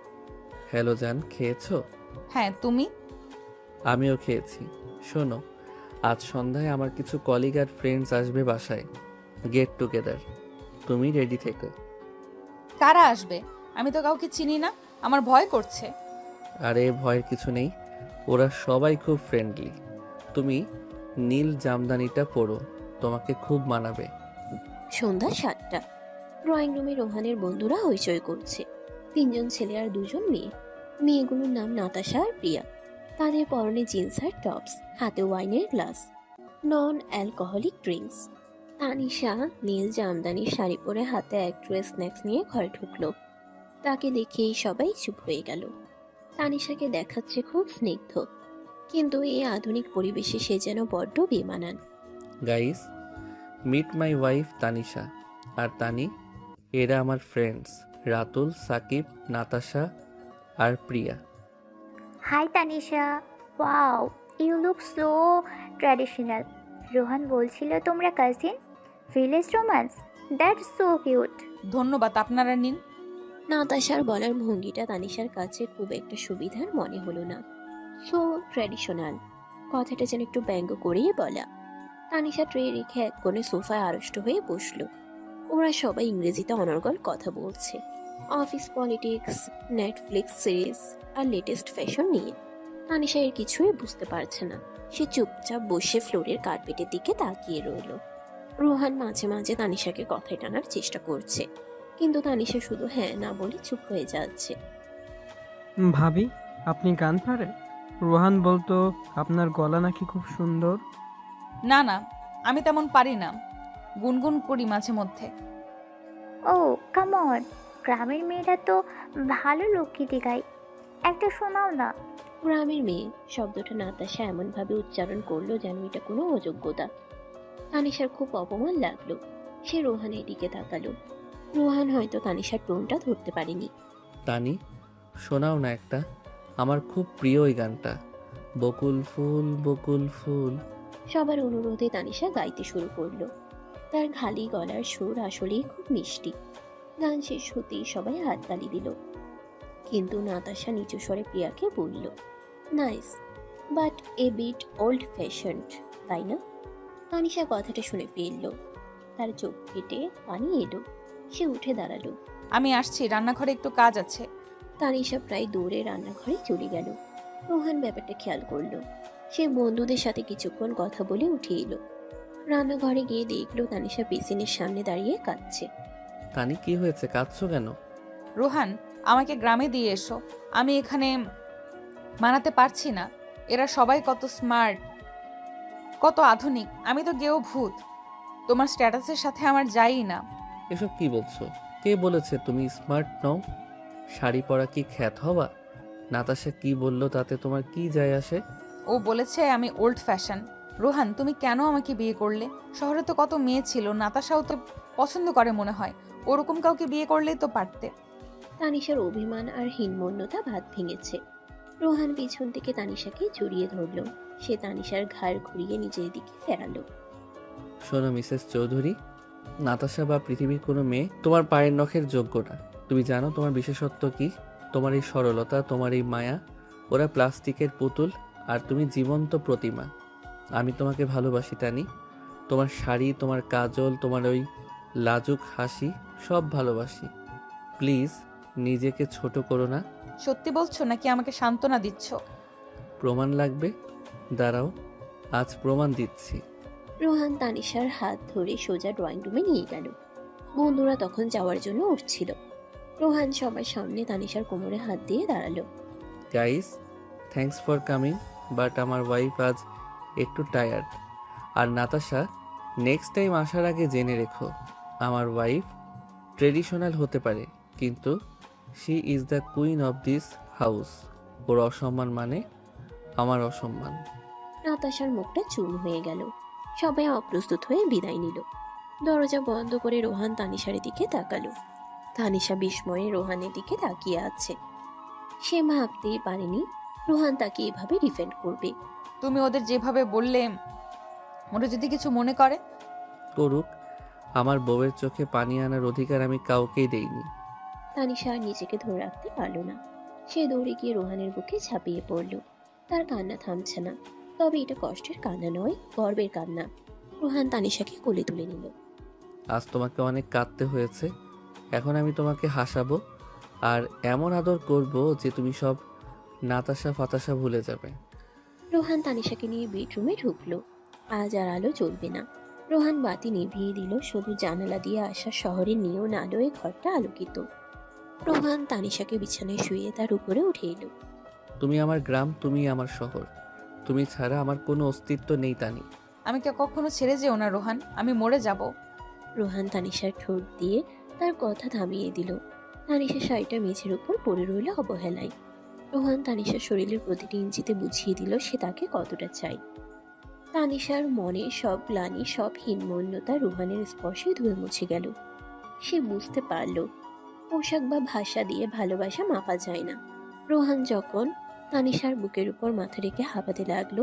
হ্যালো জান, খেয়েছো? হ্যাঁ, তুমি? আমিও খেয়েছি। শোনো, আজ সন্ধ্যায় আমার কিছু কলিগ আর ফ্রেন্ডস আসবে বাসায়, গেট টুগেদার। তুমি রেডি থেকো। কারা আসবে? আমি তো কাউকে চিনি না, আমার ভয় করছে। আরে ভয়ের কিছু নেই, ওরা সবাই খুব ফ্রেন্ডলি। তুমি নীল জামদানিটা পরো, তোমাকে খুব মানাবে। সন্ধ্যা 7টা। ড্রয়িং রুমে রোহানের বন্ধুরা হইচই করছে। 3জন ছেলে আর 2জন মেয়ে। মেয়েগুলোর নাম নাতাশা আর প্রিয়া। তাদের পরনে জিন্স আর টপস, হাতে ওয়াইনের glass, non alcoholic drinks. Tanisha নীল জামদানির শাড়ি পরে হাতে এক ট্রে স্ন্যাক্স নিয়ে ঘরে ঢুকলো। তাকে দেখেই সবাই চুপ হয়ে গেল। তানিশাকে দেখাচ্ছে খুব স্নিগ্ধ, কিন্তু এই আধুনিক পরিবেশে সে যেন বড্ড বেমানান। Guys, meet my wife Tanisha আর তানি। এরা আমার ফ্রেন্ডস রাতুল, সাকিব, নাতাশা আর Priya. Hi Tanisha, wow you look so traditional. Rohan বলছিল তোমরা cousin, village romance, that's so cute. ধন্যবাদ, আপনারা নিন। নাতাশার বলার ভঙ্গিটা তানিশার কাছে খুব একটা সুবিধার মনে হলো না। সো ট্র্যাডিশনাল কথাটা যেন একটু ব্যঙ্গ করেই বলা। তানিশা ট্রে রেখে এক কোণে সোফায় আড়ষ্ট হয়ে বসলো। ওরা সবাই ইংরেজিতে অনর্গল কথা বলছে, অফিস পলিটিক্স, নেটফ্লিক্স সিরিজ আর লেটেস্ট ফ্যাশন নিয়ে। তানিশা এর কিছুই বুঝতে পারছে না। সে চুপচাপ বসে ফ্লোরের কার্পেটের দিকে তাকিয়ে রইল। রোহান মাঝে মাঝে তানিশাকে কথায় টানার চেষ্টা করছে, কিন্তু তানিশা শুধু হ্যাঁ না বলে চুপ হয়ে যাচ্ছে। ভাবি, আপনি গান পারেন? রোহান বলতো আপনার গলা নাকি খুব সুন্দর। না না, আমি তেমন পারি না, গুনগুন করি মাঝে মধ্যে। ও কাম অন, গ্রামের মেয়েরা তো ভালো লোকগীতি গায়, একটা শোনাও না। গ্রামের মেয়ে শব্দটা নাতাশা এমনভাবে উচ্চারণ করলো যেন এটা কোনো অযোগ্যতা। তানিশার খুব অপমান লাগলো। সে রোহানের দিকে তাকালো। রোহান হয়তো তানিশার টোনটা ধরতে পারেনি। তানি, শোনাও না একটা, আমার খুব প্রিয় এই গানটা, বকুল ফুল বকুল ফুল। সবার অনুরোধে তানিশা গাইতে শুরু করলো। তার খালি গলার সুর আসলেই খুব মিষ্টি। গান শেষ হতেই সবাই হাততালি দিল, কিন্তু নাতাশা নিচু স্বরে প্রিয়াকে বলল, nice but a bit old fashioned, তাই না? তানিশা কথাটা শুনে ফেলল। তার চোখ কেটে পানি এলো। সে উঠে দাঁড়ালো। আমি আসছি, রান্নাঘরে একটু কাজ আছে। তানিশা প্রায় দৌড়ে রান্নাঘরে চলে গেল। রোহান ব্যাপারটা খেয়াল করলো। সে বন্ধুদের সাথে কিছুক্ষণ কথা বলে উঠে এলো। রান্নাঘরে গিয়ে দেখলো তানিশা বেসিনের সামনে দাঁড়িয়ে কাঁদছে। তানি, কি হয়েছে, কাঁদছো কেন? রোহান, আমাকে গ্রামে দিয়ে এসো, আমি এখানে মানাতে পারছি না। এরা সবাই কত স্মার্ট, কত আধুনিক, আমি তো গেও ভূত। তোমার স্ট্যাটাসের সাথে আমার যাই না। এসব কি বলছো? কে বলেছে তুমি স্মার্ট নও? শাড়ি পরা কি খ্যাত হওয়া? নাতাশা কি বললো তাতে তোমার কি যায় আসে? ও বলেছে আমি ওল্ড ফ্যাশন। রোহান, তুমি কেন আমাকে বিয়ে করলে? শহরে তো কত মেয়ে ছিল, নাতাশাও তো পছন্দ করে মনে হয়, ওরকম কাউকে বিয়ে করলেই তো পারতে। তানিশার অভিমান আর হীনমন্যতা ভাত ভেঙেছে। রোহান পিছন থেকে তানিশাকে জড়িয়ে ধরল। সে তানিশার ঘাড় ঘুরিয়ে নিজের দিকে ফেরালো। শোনো মিসেস চৌধুরী, নাতাশা বা পৃথিবীর কোনো মেয়ে তোমার পায়ের নখের যোগ্য না। তুমি জানো তোমার বিশেষত্ব কি? তোমার এই সরলতা, তোমার এই মায়া। ওরা প্লাস্টিকের পুতুল আর তুমি জীবন্ত প্রতিমা। আমি তোমাকে ভালোবাসি তানি। তোমার শাড়ি, তোমার কাজল, তোমার ওই লাজুক হাসি, সব ভালোবাসি। প্লিজ নিজেকে ছোট করো না। সত্যি বলছো নাকি আমাকে সান্ত্বনা দিচ্ছ? প্রমাণ লাগবে? দাঁড়াও, আজ প্রমাণ দিচ্ছি। রোহান তানিশার হাত ধরে সোজা ড্রয়িং রুমে নিয়ে গেল। বন্ধুরা তখন যাওয়ার জন্য উঠছিল। রোহান সবার সামনে তানিশার কোমরে হাত দিয়ে দাঁড়ালো। Guys, thanks for coming, but আমার ওয়াইফ আজ একটু টায়ার্ড। আর নাতাশা, নেক্সট টাইম আসার আগে জেনে রেখো, আমার ওয়াইফ ট্রেডিশনাল হতে পারে, কিন্তু she is the queen of this house. ওর অসম্মান মানে আমার অসম্মান। নাতাশার মুখটা চুন হয়ে গেল। সবাই অপ্রস্তুত হয়ে বিদায় নিল। দরজা বন্ধ করে রোহান তানিশার দিকে তাকালো। তানিশা বিস্ময়ে রোহানের দিকে তাকিয়ে আছে। সে ভাবতেই পারেনি রোহান তাকে এভাবে ডিফেন্ড করবে। তুমি ওদের যেভাবে বললে, ওরা যদি কিছু মনে করে? করুক, আমার বউয়ের চোখে পানি আনার অধিকার আমি কাউকেই দেইনি। তানিশা আর নিজেকে ধরে রাখতে পারল না। সে দৌড়ে গিয়ে রোহানের বুকে ঝাঁপিয়ে পড়ল। তার কান্না থামছে না, তবে এটা কষ্টের কান্না নয়, গর্বের কান্না। রোহান তানিশাকে কোলে তুলে নিল। আজ তোমাকে অনেক কাঁদতে হয়েছে, এখন আমি তোমাকে হাসাবো আর এমন আদর করব যে তুমি সব নাতাশা ফাতাশা ভুলে যাবে। রোহান তানিশাকে নিয়ে বেডরুমে ঢুকলো। আজ আর আলো জ্বলবে না। রোহান বাতি নিভিয়ে দিল, শুধু জানালা দিয়ে আসা শহরের নিয়ন আলোয় ঘরটা আলোকিত। রোহান তানিশাকে বিছানায় শুয়ে তার উপরে উঠে এলো। তুমি আমার গ্রাম, তুমি আমার শহর, তুমি ছাড়া আমার কোনো অস্তিত্ব নেই তানি। আমাকে কখনো ছেড়ে যেও না রোহান, আমি মরে যাব। রোহান তানিশার ঠোঁট দিয়ে তার কথা থামিয়ে দিল। তানিশা শাড়িটা মেঝের উপর পড়ে রইল অবহেলায়। রোহান তানিশার শরীরের প্রতিটি ইঞ্চিতে বুঝিয়ে দিল সে তাকে কতটা চাই। তানিশার মনে সব গ্লানি, সব হীনমন্যতা রোহানের স্পর্শে ধুয়ে মুছে গেল। সে বুঝতে পারল পোশাক বা ভাষা দিয়ে ভালোবাসা মাপা যায় না। রোহান যখন তানিশার বুকের উপর মাথা রেখে হাঁপাতে লাগলো,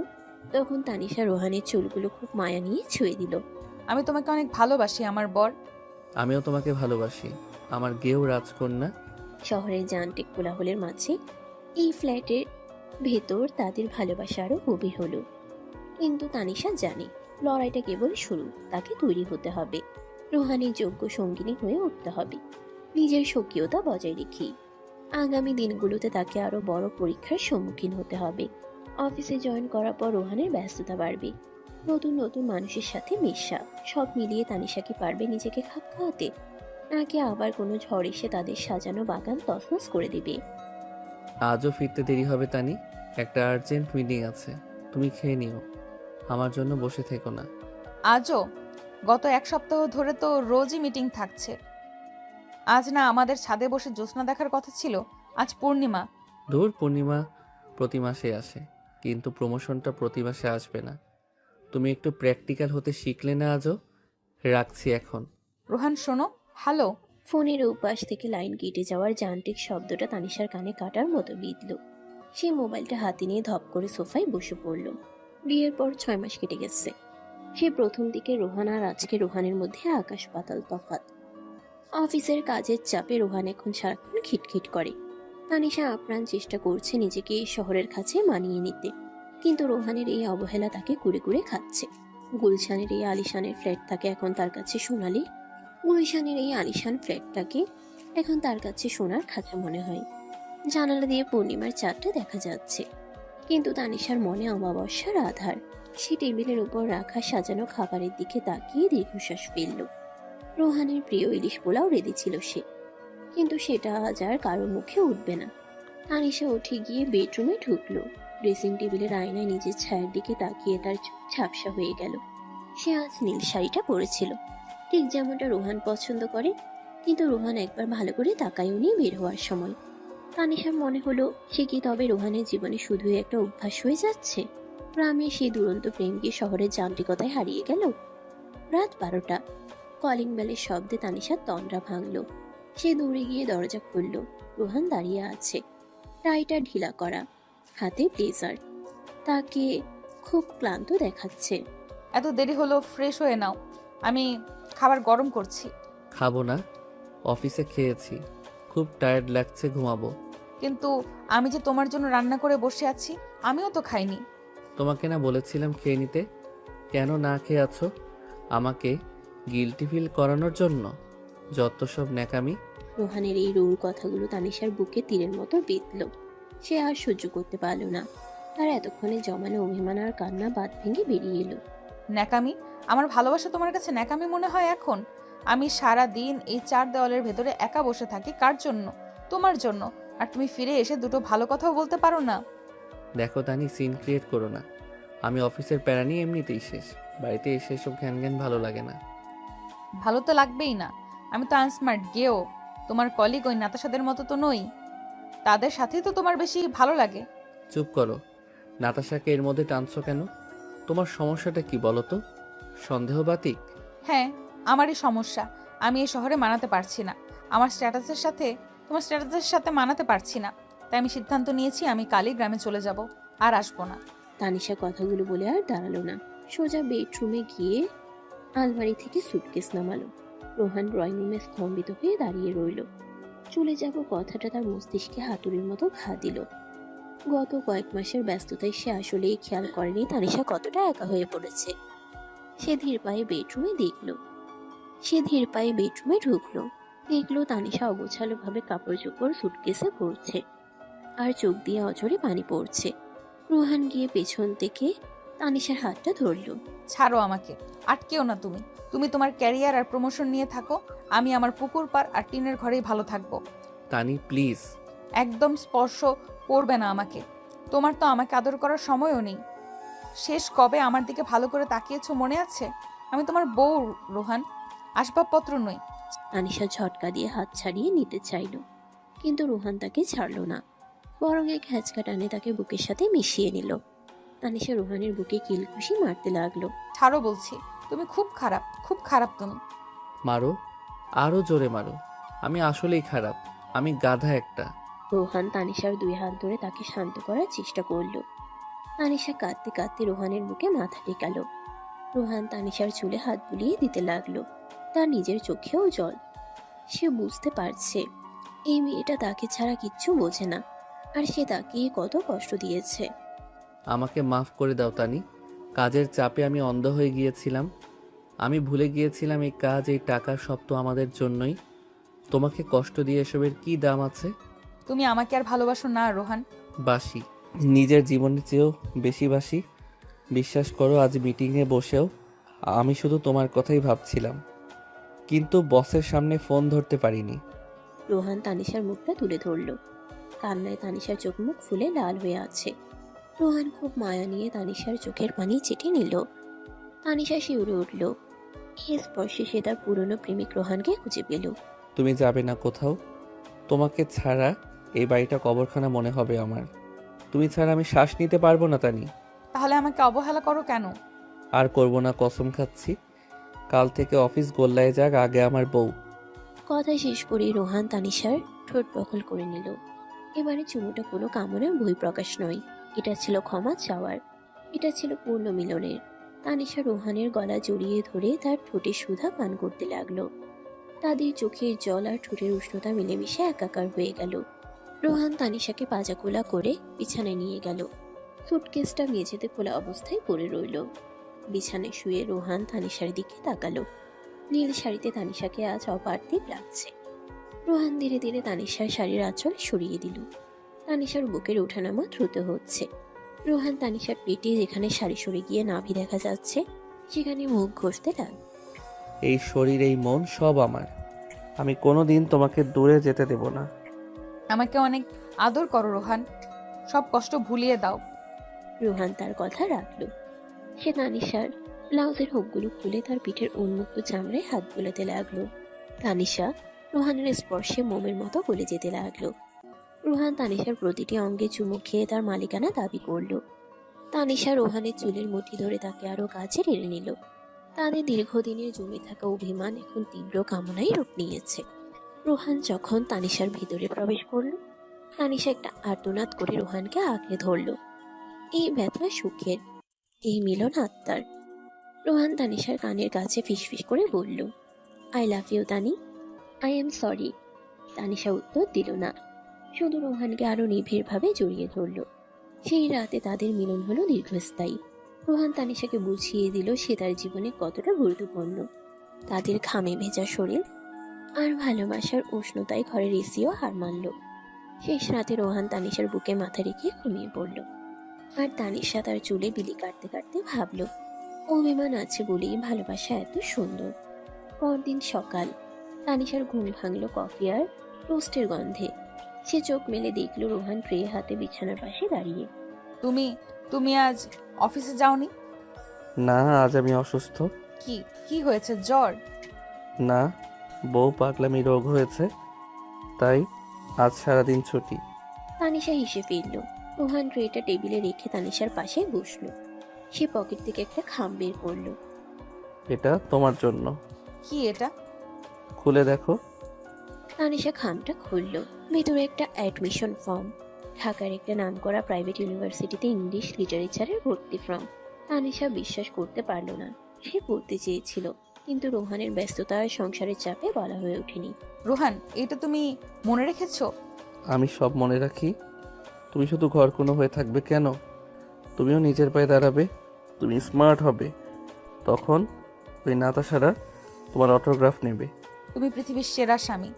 তখন তানিশা রোহানের চুলগুলো খুব মায়া নিয়ে ছুঁয়ে দিল। আমি তোমাকে অনেক ভালোবাসি আমার বর। আমিও তোমাকে ভালোবাসি আমার গেও রাজকন্যা। শহরের যান্ত্রিক কোলাহলের মাঝে এই ফ্ল্যাটের ভেতর তাদের ভালোবাসা আরো গভীর হলো। কিন্তু তানিশা জানে লড়াইটা কেবল শুরু, তাকে তৈরি হতে হবে, রোহানের যোগ্য সঙ্গিনী হয়ে উঠতে হবে, নিজের স্বকীয়তা বজায় রেখে। আগামী দিনগুলোতে তাকে আরো বড় পরীক্ষার সম্মুখীন হতে হবে। অফিসে জয়েন করার পর রোহানের ব্যস্ততা বাড়বে, নতুন নতুন মানুষের সাথে মেশা, সব মিলিয়ে তানিশা কি পারবে নিজেকে খাপ খাওয়াতে, নাকি আবার কোনো ঝড় এসে তাদের সাজানো বাগান তছনছ করে দেবে? আজও ফিরতে দেরি হবে তানি, একটা আর্জেন্ট মিটিং আছে, তুমি খেয়ে নিও, আমার জন্য বসে থেকো না। আজও? গত 1 সপ্তাহ ধরে তো রোজই মিটিং থাকছে। আজ না আমাদের ছাদে বসে জ্যোৎস্না দেখার কথা ছিল? আজ পূর্ণিমা। ধুর, পূর্ণিমা প্রতি মাসে আসে, কিন্তু প্রমোশনটা প্রতি মাসে আসবে না। তুমি একটু প্র্যাকটিক্যাল হতে শিখলে না আজও? রাখছি এখন। রোহান শোনো। হ্যালো। ফোনের উপাস থেকে লাইন কেটে যাওয়ার যান্ত্রিক শব্দটা তানিশার কানে কাটার মতো বিঁধল। সে মোবাইলটা হাতে নিয়ে ধপ করে সোফায় বসে পড়ল। বিয়ের পর 6 মাস কেটে গেছে। সে প্রথম দিকে রোহান আর আজকে রোহানের মধ্যে আকাশ পাতাল তফাৎ। অফিসের কাজের চাপে রোহান এখন সারাক্ষণ খিটখিট করে। তানিশা আপ্রাণ চেষ্টা করছে নিজেকে এই শহরের কাছে মানিয়ে নিতে, কিন্তু রোহানের এই অবহেলা তাকে কুড়ে কুড়ে খাচ্ছে। গুলশানের এই আলিশানের ফ্ল্যাটটাকে এখন তার কাছে সোনালি, গুলশানের এই আলিশান ফ্ল্যাটটাকে এখন তার কাছে সোনার খাঁচা মনে হয়। জানালা দিয়ে পূর্ণিমার চাঁদটা দেখা যাচ্ছে, কিন্তু তানিশার মনে অমাবস্যার আধার। সে টেবিলের উপর রাখা সাজানো খাবারের দিকে তাকিয়ে দীর্ঘশ্বাস ফেলল। রোহানের প্রিয় ইলিশ পোলাও রেডি ছিল সে, কিন্তু সেটা আজ আর কারো মুখে উঠবে না। তানিশা উঠে গিয়ে বেডরুমে ঢুকলো। ড্রেসিং টেবিলের আয়নায় নিজের ছায়ার দিকে তাকিয়ে তার চোখ ঝাপসা হয়ে গেল। সে আজ নীল শাড়িটা পরেছিল, ঠিক যেমনটা রোহান পছন্দ করে, কিন্তু রোহান একবার ভালো করে তাকায়ও নি বের হওয়ার সময়। তানিশার মনে হলো সে কি তবে রোহানের জীবনে শুধুই একটা অভ্যাস হয়ে যাচ্ছে? গ্রামে সেই দুরন্ত প্রেমকে শহরের যান্ত্রিকতায় হারিয়ে গেল। রাত 12টা। কলিং বেলের শব্দে তানিশার তন্দ্রা ভাঙল। সে দৌড়ে গিয়ে দরজা খুলল। রোহান দাঁড়িয়ে আছে, টাইটা ঢিলা করা, হাতে ব্লেজার। তাকে খুব ক্লান্ত দেখাচ্ছে। এত দেরি হলো, ফ্রেশ হয়ে নাও, আমি খাবার গরম করছি। খাবো না, অফিসে খেয়েছি, খুব টায়ার্ড লাগছে, ঘুমাবো। কিন্তু আমি যে তোমার জন্য রান্না করে বসে আছি, আমিও তো খাইনি। তোমাকে না বলেছিলাম খেয়ে নিতে? কেন না খেয়ে আছো? আমাকে গিল্টি ফিল করানোর জন্য? যত সব ন্যাকামি। রোহানের এই রুড় কথাগুলো তানিশার বুকে তীরের মতো বিঁধল। সে আর সহ্য করতে পারল না। তার এতক্ষণে জমানো অভিমান আর কান্না বাদ ভেঙে বেরিয়ে এলো। ন্যাকামি? আমার ভালোবাসা তোমার কাছে ন্যাকামি মনে হয় এখন? আমি সারা দিন এই 4 দেওয়ালের ভেতরে একা বসে থাকি, কার জন্য? তোমার জন্য। আর তুমি ফিরে এসে দুটো ভালো কথাও বলতে পারো না। দেখো তানি, সিন ক্রিয়েট করো না। আমি অফিসের প্যারা নিয়ে এমনিতেই শেষ। বাড়িতে এসে সব ঘ্যান ঘ্যান ভালো লাগে না। ভালো তো লাগবেই না। আমি তো আনস্মার্ট গেও, তোমার কলিগ ওই নাতাশাদের মতো তো নই। তাদের সাথেই তো তোমার বেশি ভালো লাগে। চুপ করো। নাতাশাকে এর মধ্যে টানছো কেন? তোমার সমস্যাটা কি বলো তো? সন্দেহবাতিক? হ্যাঁ, আমারই সমস্যা। আমি এই শহরে মানাতে পারছি না। আমার স্ট্যাটাসের সাথে তোমার স্ট্যাটাসের সাথে মানাতে পারছি না। তাই আমি সিদ্ধান্ত নিয়েছি আমি কালই গ্রামে চলে যাব, আর আসবো না। তানিশা কথাগুলো বলে আর দাঁড়ালো না। সোজা বেডরুমে গিয়ে আলমারি থেকে সুটকেস নামালো। রোহান ড্রয়িং রুমে স্তম্ভিত হয়ে দাঁড়িয়ে রইল। চলে যাব কথাটা তার মস্তিষ্কে হাতুড়ির মতো ঘা দিল। গত কয়েক মাসের ব্যস্ততায় সে আসলেই খেয়াল করেনি তানিশা কতটা একা হয়ে পড়েছে। সে ধীর পায়ে বেডরুমে ঢুকলো। দেখলো তানিশা অগোছালো ভাবে কাপড় চোপড় সুটকেসে ভরছে, আর চোখ দিয়ে অঝরে পানি পড়ছে। রোহান গিয়ে পেছন থেকে তানিশার হাতটা ধরল। ছাড়ো আমাকে, আটকেও না তুমি। তুমি তোমার ক্যারিয়ার আর প্রমোশন নিয়ে থাকো, আমি আমার পুকুর পাড় আর টিনের ঘরেই ভালো থাকবো। তানি প্লিজ। একদম স্পর্শ করবে না আমাকে। তোমার তো আমাকে আদর করার সময়ও নেই। শেষ কবে আমার দিকে ভালো করে তাকিয়েছো মনে আছে? আমি তোমার বউ রোহান, আসবাবপত্র নই। তানিশা ঝটকা দিয়ে হাত ছাড়িয়ে নিতে চাইল, কিন্তু রোহান তাকে ছাড়ল না, বরং এক হ্যাচকা টানে তাকে বুকের সাথে মিশিয়ে নিল। তানিশা রোহানের বুকে কিলঘুষি মারতে লাগলো। ছাড়ো বলছি, তুমি খুব খারাপ, খুব খারাপ তুমি। মারো, আরো জোরে মারো। আমি আসলেই খারাপ, আমি গাধা একটা। রোহান তানিশার 2 হাত ধরে তাকে শান্ত করার চেষ্টা করলো। তানিশা কাঁদতে কাঁদতে রোহানের বুকে মাথা টেকালো। রোহান তানিশার চুলে হাত বুলিয়ে দিতে লাগলো। তার নিজের চোখেও জল। সে বুঝতে পারছে এই মেয়েটা তাকে ছাড়া কিচ্ছু বোঝে না, আর সে তাকে কত কষ্ট দিয়েছে। আমাকে মাফ করে দাও তানি। কাজের চাপে আমি অন্ধ হয়ে গিয়েছিলাম। আমি ভুলে গিয়েছিলাম এই কাজ, এই টাকা সব তো আমাদের জন্যই। তোমাকে কষ্ট দিয়ে এসবের কি দাম আছে? তুমি আমাকে আর ভালোবাসো না রোহান। বাসি, নিজের জীবনের চেয়েও বেশি বাসি। বিশ্বাস করো, আজ মিটিংয়ে বসেও আমি শুধু তোমার কথাই ভাবছিলাম, কিন্তু বসের সামনে ফোন ধরতে পারিনি। রোহান তানিশার মুখটা তুলে ধরল। কান্নায় তানিশার চোখ মুখ ফুলে লাল হয়ে আছে। রোহান খুব মায়া নিয়ে তানিশার চোখের পানি চেটে নিল। তানিশা শিউরে উঠল। এই স্পর্শে সে তার পুরনো প্রেমিক রোহানকে খুঁজে পেল। তুমি যাবে না কোথাও। তোমাকে ছাড়া এই বাড়িটা কবরখানা মনে হবে আমার। তুমি ছাড়া আমি শ্বাস নিতে পারবো না তানি। তাহলে আমাকে অবহেলা করো কেন? আর করবো না, কসম খাচ্ছি। কাল থেকে অফিস গোল্লায় যাক, আগে আমার বউ। কথা শেষ করে রোহান তানিশার ঠোঁট দখল করে নিল। এবারে চুমুটা কোনো কামনার বহিঃপ্রকাশ নয়, এটা ছিল ক্ষমা চাওয়ার, এটা ছিল পূর্ণ মিলনের। তানিশা রোহানের গলা জড়িয়ে ধরে তার ঠোঁটে সুধা পান করতে লাগলো। তাদের চোখের জল আর ঠোঁটের উষ্ণতা মিলেমিশে একাকার হয়ে গেল। রোহান তানিশাকে পাজাকোলা করে বিছানায় নিয়ে গেল। সুটকেসটা মেঝেতে খোলা অবস্থায় পড়ে রইল। বিছানায় শুয়ে রোহান তানিশার দিকে তাকালো। নীল শাড়িতে তানিশাকে আজ অপার্থিব লাগছে। রোহান ধীরে ধীরে তানিশার শাড়ির আঁচল সরিয়ে দিল। তানিশার বুকের ওঠানামা দ্রুত হচ্ছে। রোহান তানিশার পেটে যেখানে শাড়ি সরে গিয়ে নাভি দেখা যাচ্ছে সেখানে মুখ ঘষতে লাগল। এই শরীর, এই মন সব আমার। আমি কোনোদিন তোমাকে দূরে যেতে দেব না। আমাকে অনেক আদর করো রোহান, সব কষ্ট ভুলিয়ে দাও। রোহান তার কথা রাখলো। সে তানিশার ব্লাউজের হুকগুলো খুলে তার পিঠের উন্মুক্ত চামড়ায় হাত বোলাতে লাগলো। তানিশা রোহানের স্পর্শে মোমের মতো গলে যেতে লাগলো। রোহান তানিশার প্রতিটি অঙ্গে চুমু খেয়ে তার মালিকানা দাবি করলো। তানিশা রোহানের চুলের মুঠি ধরে তাকে আরো কাছে টেনে নিল। তাদের দীর্ঘদিনের জমে থাকা অভিমান এখন তীব্র কামনায় রূপ নিয়েছে। রোহান যখন তানিশার ভিতরে প্রবেশ করলো, তানিশা একটা আর্তনাদ করে রোহানকে আঁকড়ে ধরল। এই ব্যথা সুখের, এই মিলন আত্মার। রোহান তানিশার কানের কাছে ফিসফিস করে বলল, I love you Tani, I am sorry. Tanisha উত্তর দিল না, শুধু রোহানকে আরো নিবিড়ভাবে জড়িয়ে ধরল। সেই রাতে তাদের মিলন হলো দীর্ঘস্থায়ী। রোহান তানিশাকে বুঝিয়ে দিল সে তার জীবনে কতটা গুরুত্বপূর্ণ। তাদের ঘামে ভেজা শরীর আর ভালোবাসার উষ্ণতায় ঘরের এসিও হার মানল। শেষ রাতে রোহান তানিশার বুকে মাথা রেখে ঘুমিয়ে পড়ল। আর তানিশা তার চুলে বিলি কাটতে কাটতে ভাবল, অভিমান আছে বলেই ভালোবাসা এত সুন্দর। পরদিন সকাল, তানিশার ঘুম ভাঙল কফি আর টোস্টের গন্ধে। সে চোখ মেলে দেখল রোহান ট্রে হাতে বিছানার পাশে দাঁড়িয়ে। তুমি আজ অফিসে যাওনি? না, আজ আমি অসুস্থ। কি হয়েছে, জ্বর? না, বউ পাগলামি রোগ হয়েছে, তাই আজ সারাদিন ছুটি। তানিশা হেসে ফিরল। রোহান ট্রেটা টেবিলে রেখে তানিশার পাশে বসলো। সে পকেট থেকে একটা খাম বের করলো। এটা তোমার জন্য। কি এটা? খুলে দেখো। তানিশা খামটা খুলল। ভিতরে একটা অ্যাডমিশন ফর্ম, ঢাকার একটা নামকরা প্রাইভেট ইউনিভার্সিটিতে ইংলিশ লিটারেচারের ভর্তি ফর্ম। তানিশা বিশ্বাস করতে পারল না। সে পড়তে চেয়েছিল, কিন্তু রোহানের ব্যস্ততা আর সংসারের চাপে বলা হয়ে ওঠেনি। রোহান, এটা তুমি মনে রেখেছো? আমি সব মনে রাখি। তুমি শুধু ঘর কোনো হয়ে থাকবে কেন? তুমিও নিজের পায়ে দাঁড়াবে, তুমি স্মার্ট হবে। তখন ওই নাতাশারা তোমার অটোগ্রাফ নেবে। তুমি পৃথিবীর সেরা স্বামী।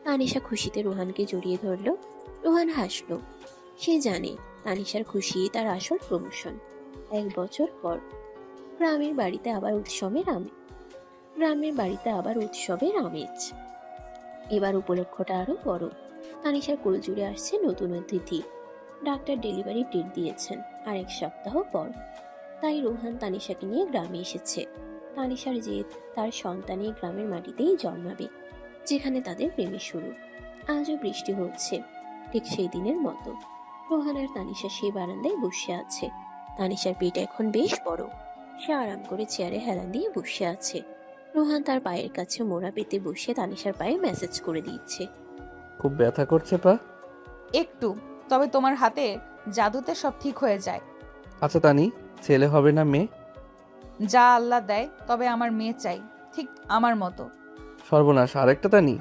তানিশা খুশিতে রোহানকে জড়িয়ে ধরল। রোহান হাসলো। সে জানে তানিশার খুশি তার আসল প্রমোশন। 1 বছর পর গ্রামের বাড়িতে আবার উৎসবের আমেজ। এবার উপলক্ষটা আরো বড়। তানিশার কোল জুড়ে আসছে নতুন অতিথি। ডাক্তার ডেলিভারি ডেট দিয়েছেন আর 1 সপ্তাহ পর। তাই রোহান তানিশাকে নিয়ে গ্রামে এসেছে। তানিশার জেদ, তার সন্তানই গ্রামের মাটিতেই জন্মাবে, যেখানে তাদের প্রেমের শুরু। আজও বৃষ্টি হচ্ছে, ঠিক সেই দিনের মতো। রোহান আর তানিশা সেই বারান্দায় বসে আছে। তানিশার পেট এখন বেশ বড়। সে আরাম করে চেয়ারে হেলান দিয়ে বসে আছে। রোহান তার পায়ের কাছে মোড়া পেতে বসে তানিশার পায়ে ম্যাসেজ করে দিচ্ছে। খুব ব্যথা করছে পা? একটু, তবে তোমার হাতে জাদুতে সব ঠিক হয়ে যায়। আচ্ছা তানি, ছেলে হবে না মেয়ে? যা আল্লাহ দেয়, তবে আমার মেয়ে চাই, ঠিক আমার মতো। সর্বনাশ, আরেকটা তানি?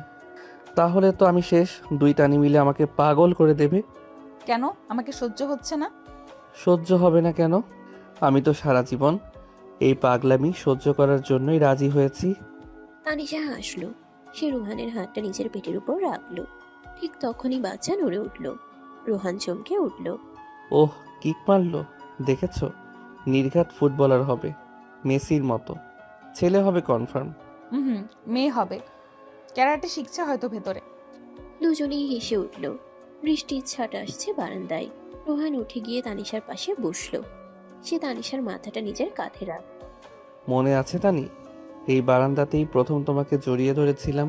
তাহলে তো আমি শেষ। 2 তানি মিলে আমাকে পাগল করে দেবে। কেন, আমাকে সহ্য হচ্ছে না? সহ্য হবে না কেন? আমি তো সারা জীবন এই পাগলামি সহ্য করার জন্যই রাজি হয়েছি। তানিশা হাসলো। সে রোহানের হাতটা নিজের পেটের উপর রাখলো। ঠিক তখনই বাচ্চা নড়ে উঠল। রোহান চমকে উঠল। ওহ, কিক মারলো, দেখেছো? নির্ঘাত ফুটবলার হবে, মেসির মতো। ছেলে হবে কনফার্ম। হুম, মেয়ে হবে। ক্যারাটে শিখছে হয়তো ভেতরে। দুজনেই হেসে উঠল। বৃষ্টির ছাট আসছে বারান্দায়। রোহান উঠে গিয়ে তানিশার পাশে বসলো। সে তানিশার মাথাটা নিজের কাঁধে রাখল। মনে আছে তানি, এই বারান্দাতেই প্রথম তোমাকে জড়িয়ে ধরেছিলাম।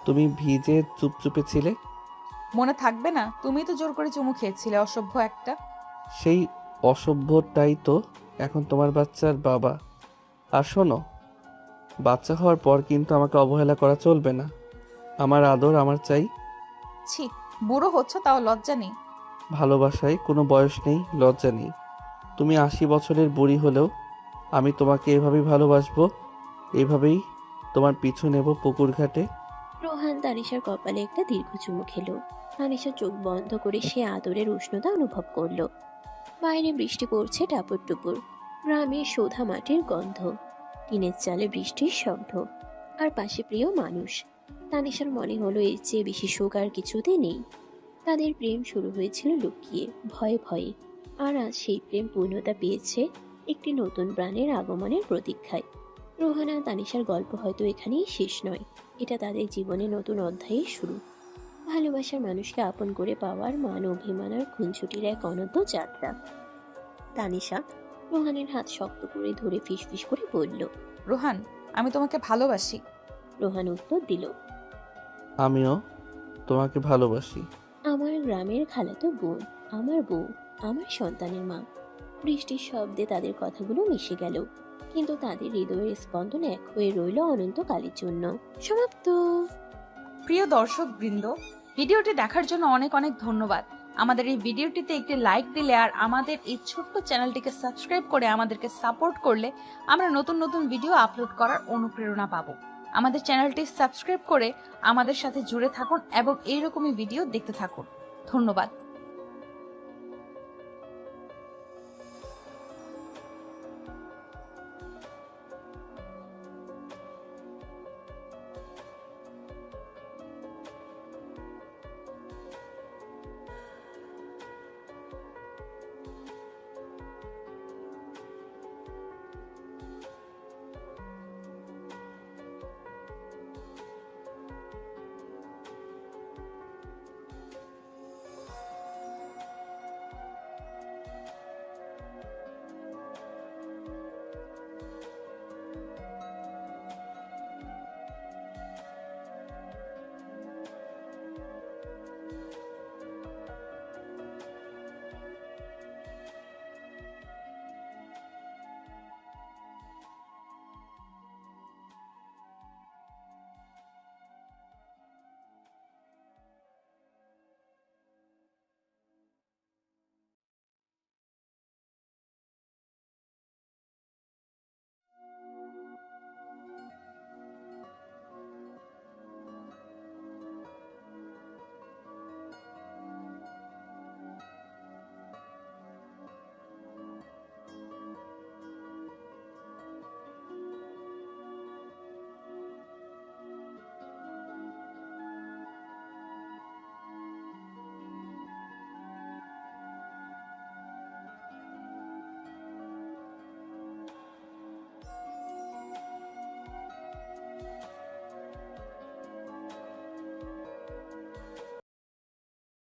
তুমি ভিজে চুপচুপে ছিলে। মনে থাকবে না? তুমি তো জোর করে চুমু খেয়েছিলে, অসভ্য একটা। সেই অসভ্যটাই তো এখন তোমার বাচ্চার বাবা। আর শোনো, বাচ্চা হওয়ার পর কিন্তু আমাকে অবহেলা করা চলবে না। আমার আদর আমার চাই। ছি, বুড়ো হচ্ছ তাও লজ্জা নেই? ভালোবাসায় কোনো বয়স নেই, লজ্জা নেই। তুমি 80 বছরের বুড়ি হলেও আমি তোমাকে এভাবেই ভালোবাসবো, এভাবেই তোমার পিছু নেব পুকুর ঘাটে। রোহান তানিশার কপালে একটা দীর্ঘ চুমু খেলো। তানিশা চোখ বন্ধ করে সে আদরের উষ্ণতা অনুভব করলো। বাইরে বৃষ্টি পড়ছে টাপুর টুপুর। গ্রামের সোধা মাটির গন্ধ, টিনের চালে বৃষ্টির শব্দ, আর পাশে প্রিয় মানুষ। তানিশার মনে হলো এর চেয়ে বেশি সুখ আর কিছুতে নেই। তাদের প্রেম শুরু হয়েছিল লুকিয়ে, ভয়ে ভয়ে, আর আজ সেই প্রেম পূর্ণতা পেয়েছে একটি নতুন প্রাণের আগমনের প্রতীক্ষায়। রোহান আর তানিশার গল্প হয়তো এখানেই শেষ নয়, এটা তাদের জীবনে নতুন অধ্যায়ের শুরু। ভালোবাসার মানুষকে আপন করে পাওয়ার মান অভিমান আর খুনছুটির এক অনন্ত যাত্রা। তানিশা রোহানের হাত শক্ত করে ধরে ফিসফিস করে বলল, রোহান, আমি তোমাকে ভালোবাসি। রোহান উত্তর দিল, আমিও তোমাকে ভালোবাসি। আমার গ্রামের খালাতো বোন, আমার বউ, আমার সন্তানের মা। বৃষ্টির শব্দে তাদের কথাগুলো মিশে গেল, কিন্তু তাদের হৃদয়ের স্পন্দন এক হয়ে রইল অনন্তকালের জন্য। সমাপ্ত। প্রিয় দর্শক বৃন্দ, ভিডিওটি দেখার জন্য অনেক অনেক ধন্যবাদ। আমাদের এই ভিডিওটিতে একটি লাইক দিলে আর আমাদের এই ছোট্ট চ্যানেলটিকে সাবস্ক্রাইব করে আমাদেরকে সাপোর্ট করলে আমরা নতুন নতুন ভিডিও আপলোড করার অনুপ্রেরণা পাবো। আমাদের চ্যানেলটি সাবস্ক্রাইব করে আমাদের সাথে জুড়ে থাকুন এবং এইরকমই ভিডিও দেখতে থাকুন। ধন্যবাদ।